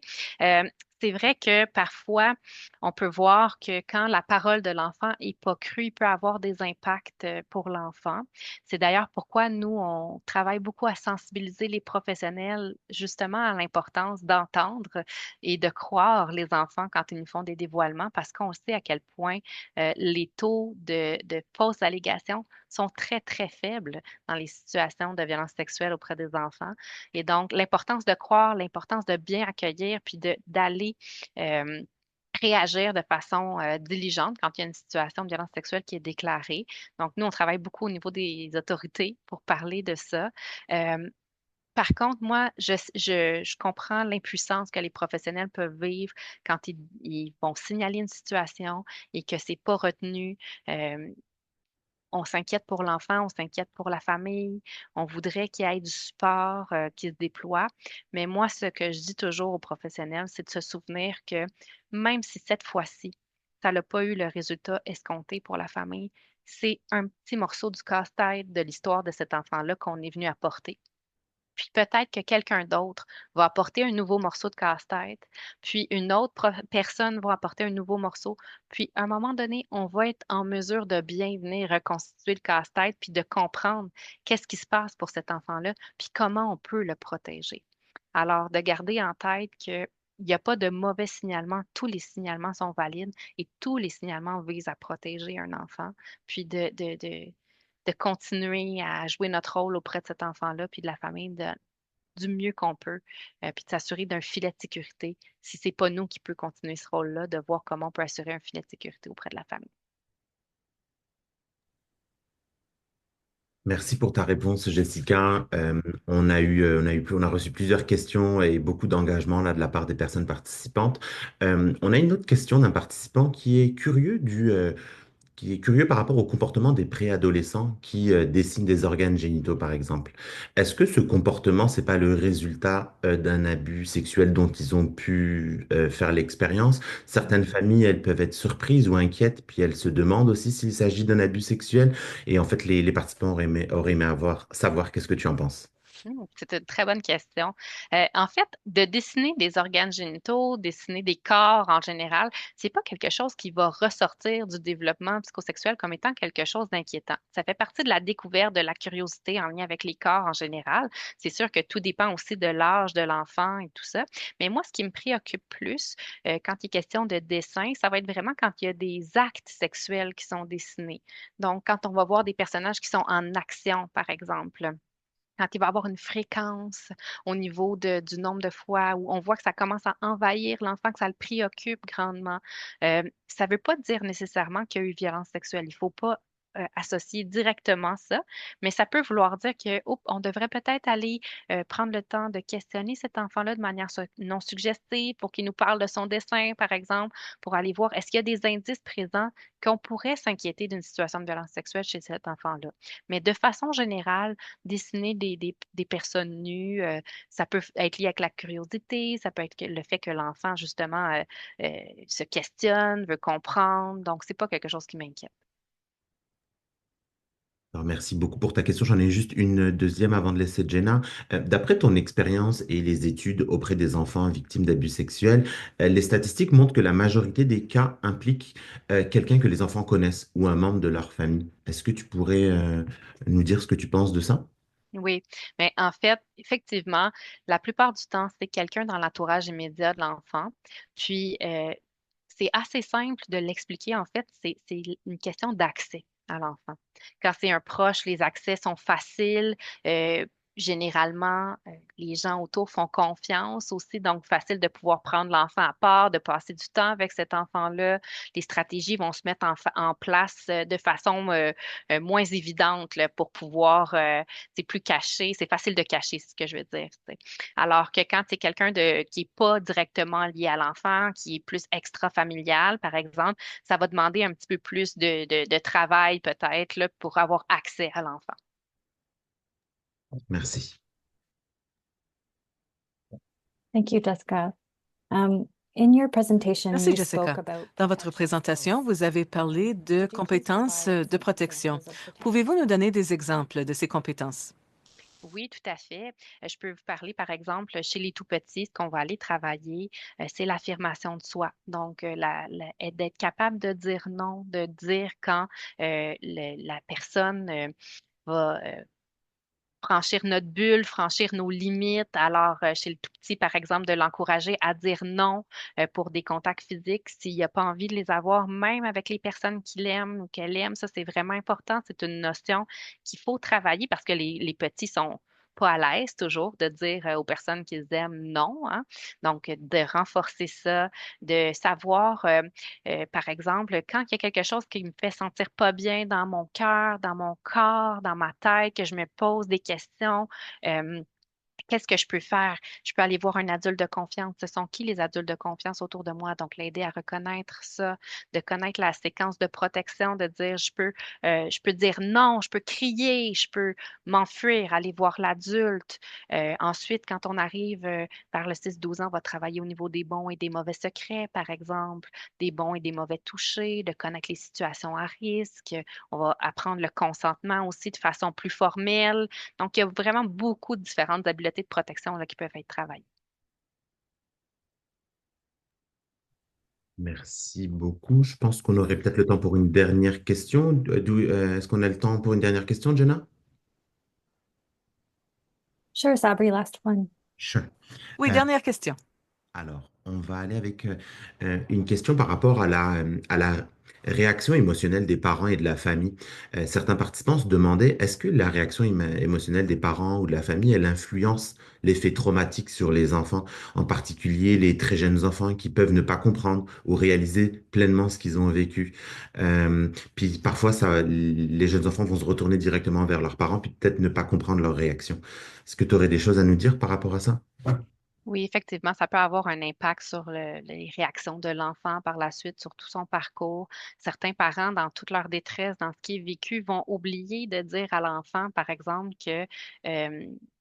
C'est vrai que parfois, on peut voir que quand la parole de l'enfant n'est pas crue, il peut avoir des impacts pour l'enfant. C'est d'ailleurs pourquoi nous, on travaille beaucoup à sensibiliser les professionnels justement à l'importance d'entendre et de croire les enfants quand ils nous font des dévoilements parce qu'on sait à quel point les taux de fausses allégations sont très, très faibles dans les situations de violence sexuelle auprès des enfants. Et donc, l'importance de croire, l'importance de bien accueillir, puis d'aller réagir de façon diligente quand il y a une situation de violence sexuelle qui est déclarée. Donc, nous, on travaille beaucoup au niveau des autorités pour parler de ça. Euh, Par contre, moi, je comprends l'impuissance que les professionnels peuvent vivre quand ils vont signaler une situation et que c'est pas retenu. Euh, on s'inquiète pour l'enfant, on s'inquiète pour la famille, on voudrait qu'il y ait du support qui se déploie. Mais moi, ce que je dis toujours aux professionnels, c'est de se souvenir que même si cette fois-ci, ça n'a pas eu le résultat escompté pour la famille, c'est un petit morceau du casse-tête de l'histoire de cet enfant-là qu'on est venu apporter. Puis peut-être que quelqu'un d'autre va apporter un nouveau morceau de casse-tête, puis une autre personne va apporter un nouveau morceau. Puis à un moment donné, on va être en mesure de bien venir reconstituer le casse-tête, puis de comprendre qu'est-ce qui se passe pour cet enfant-là, puis comment on peut le protéger. Alors, de garder en tête qu'il n'y a pas de mauvais signalement, tous les signalements sont valides et tous les signalements visent à protéger un enfant, puis de continuer à jouer notre rôle auprès de cet enfant-là, puis de la famille du mieux qu'on peut, puis de s'assurer d'un filet de sécurité. Si c'est pas nous qui peut continuer ce rôle-là, de voir comment on peut assurer un filet de sécurité auprès de la famille. Merci pour ta réponse, Jessica. On a reçu plusieurs questions et beaucoup d'engagement là de la part des personnes participantes. On a une autre question d'un participant qui est curieux par rapport au comportement des préadolescents qui dessinent des organes génitaux, par exemple. Est-ce que ce comportement, c'est pas le résultat d'un abus sexuel dont ils ont pu faire l'expérience? Certaines familles, elles peuvent être surprises ou inquiètes, puis elles se demandent aussi s'il s'agit d'un abus sexuel. Et en fait, les participants auraient aimé savoir qu'est-ce que tu en penses. C'est une très bonne question. En fait, de dessiner des organes génitaux, dessiner des corps en général, c'est pas quelque chose qui va ressortir du développement psychosexuel comme étant quelque chose d'inquiétant. Ça fait partie de la découverte, de la curiosité en lien avec les corps en général. C'est sûr que tout dépend aussi de l'âge de l'enfant et tout ça. Mais moi, ce qui me préoccupe plus quand il est question de dessin, ça va être vraiment quand il y a des actes sexuels qui sont dessinés. Donc, quand on va voir des personnages qui sont en action, par exemple quand il va y avoir une fréquence au niveau du nombre de fois où on voit que ça commence à envahir l'enfant, que ça le préoccupe grandement. Ça ne veut pas dire nécessairement qu'il y a eu violence sexuelle. Il ne faut pas associer directement ça, mais ça peut vouloir dire que, oups, on devrait peut-être aller prendre le temps de questionner cet enfant-là de manière non suggestive pour qu'il nous parle de son dessin, par exemple, pour aller voir est-ce qu'il y a des indices présents qu'on pourrait s'inquiéter d'une situation de violence sexuelle chez cet enfant-là. Mais de façon générale, dessiner des personnes nues, ça peut être lié avec la curiosité, ça peut être le fait que l'enfant, justement, se questionne, veut comprendre. Donc, c'est pas quelque chose qui m'inquiète. Alors, merci beaucoup pour ta question. J'en ai juste une deuxième avant de laisser Jenna. D'après ton expérience et les études auprès des enfants victimes d'abus sexuels, les statistiques montrent que la majorité des cas impliquent quelqu'un que les enfants connaissent ou un membre de leur famille. Est-ce que tu pourrais nous dire ce que tu penses de ça? Oui, mais en fait, effectivement, la plupart du temps, c'est quelqu'un dans l'entourage immédiat de l'enfant. Puis, c'est assez simple de l'expliquer. En fait, c'est une question d'accès à l'enfant. Quand c'est un proche, les accès sont faciles. Euh, Généralement, les gens autour font confiance aussi, donc facile de pouvoir prendre l'enfant à part, de passer du temps avec cet enfant-là. Les stratégies vont se mettre en place de façon moins évidente là, pour pouvoir c'est plus caché, c'est facile de cacher, c'est ce que je veux dire. Tu sais. Alors que quand c'est quelqu'un qui n'est pas directement lié à l'enfant, qui est plus extra-familial, par exemple, ça va demander un petit peu plus de travail peut-être là, pour avoir accès à l'enfant. Merci. Thank you, Jessica. In your presentation, Merci, you spoke Jessica. about Dans votre protection présentation, skills. vous avez parlé de Could you please compétences provide de some protection. examples of Pouvez-vous nous protection? donner des exemples de ces compétences? Oui, tout à fait. Je peux vous parler, par exemple, chez les tout-petits, ce qu'on va aller travailler, c'est l'affirmation de soi. Donc, d'être capable de dire non, de dire quand la personne va franchir notre bulle, franchir nos limites. Alors, chez le tout petit, par exemple, de l'encourager à dire non pour des contacts physiques s'il n'a pas envie de les avoir, même avec les personnes qu'il aime ou qu'elle aime. Ça, c'est vraiment important. C'est une notion qu'il faut travailler parce que les petits sont pas à l'aise toujours de dire aux personnes qu'ils aiment non, hein. Donc, de renforcer ça, de savoir par exemple, quand il y a quelque chose qui me fait sentir pas bien dans mon cœur, dans mon corps, dans ma tête, que je me pose des questions, euh, qu'est-ce que je peux faire? Je peux aller voir un adulte de confiance. Ce sont qui les adultes de confiance autour de moi? Donc, l'aider à reconnaître ça, de connaître la séquence de protection, de dire je peux dire non, je peux crier, je peux m'enfuir, aller voir l'adulte. Ensuite, quand on arrive vers le 6-12 ans, on va travailler au niveau des bons et des mauvais secrets, par exemple, des bons et des mauvais touchés, de connaître les situations à risque. On va apprendre le consentement aussi de façon plus formelle. Donc, il y a vraiment beaucoup de différentes habiletés de protection là, qui peuvent être travaillées. Merci beaucoup. Je pense qu'on aurait peut-être le temps pour une dernière question. Est-ce qu'on a le temps pour une dernière question, Jenna? Sure, Sabri, last one. Sure. Oui, Euh, dernière question. Alors, on va aller avec une question par rapport à la réaction émotionnelle des parents et de la famille. Certains participants se demandaient, est-ce que la réaction émotionnelle des parents ou de la famille, elle influence l'effet traumatique sur les enfants, en particulier les très jeunes enfants qui peuvent ne pas comprendre ou réaliser pleinement ce qu'ils ont vécu. Puis parfois, les jeunes enfants vont se retourner directement vers leurs parents, puis peut-être ne pas comprendre leur réaction. Est-ce que tu aurais des choses à nous dire par rapport à ça? Oui, effectivement, ça peut avoir un impact sur les réactions de l'enfant par la suite, sur tout son parcours. Certains parents, dans toute leur détresse, dans ce qui est vécu, vont oublier de dire à l'enfant, par exemple, que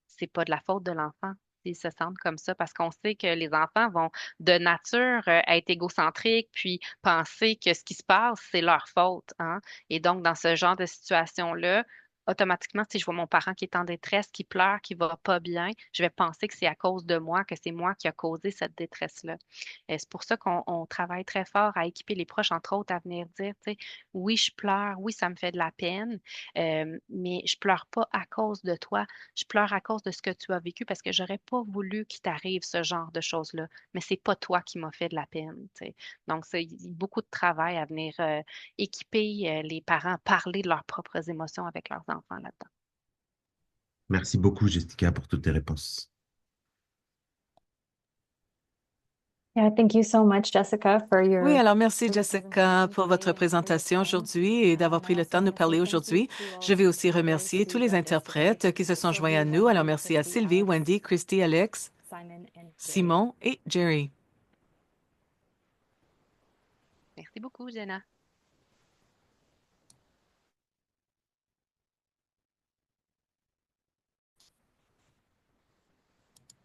c'est pas de la faute de l'enfant s'ils se sentent comme ça, parce qu'on sait que les enfants vont de nature être égocentriques, puis penser que ce qui se passe, c'est leur faute, hein. Et donc, dans ce genre de situation-là, automatiquement, si je vois mon parent qui est en détresse, qui pleure, qui va pas bien, je vais penser que c'est à cause de moi, que c'est moi qui a causé cette détresse-là. Et c'est pour ça qu'on travaille très fort à équiper les proches, entre autres, à venir dire, tu sais, oui, je pleure, oui, ça me fait de la peine, mais je pleure pas à cause de toi, je pleure à cause de ce que tu as vécu parce que j'aurais pas voulu qu'il t'arrive ce genre de choses-là, mais c'est pas toi qui m'as fait de la peine, tu sais. Donc, c'est beaucoup de travail à venir équiper les parents à parler de leurs propres émotions avec leurs enfants là-dedans. Merci beaucoup, Jessica, pour toutes tes réponses. Yeah, thank you so much, Jessica, Oui, alors merci for your Jessica presentation pour today votre and for your présentation time. aujourd'hui et d'avoir I pris le also temps de want nous to say parler thank you aujourd'hui. to all Je vais aussi the others remercier tous who les joined us today. interprètes qui se sont joints Sylvie, à nous. Alors Wendy, merci à Christy, Sylvie, Alex, Wendy, Christy, Alex, Simon, and Jerry. Simon et Jerry. Merci beaucoup, Jenna.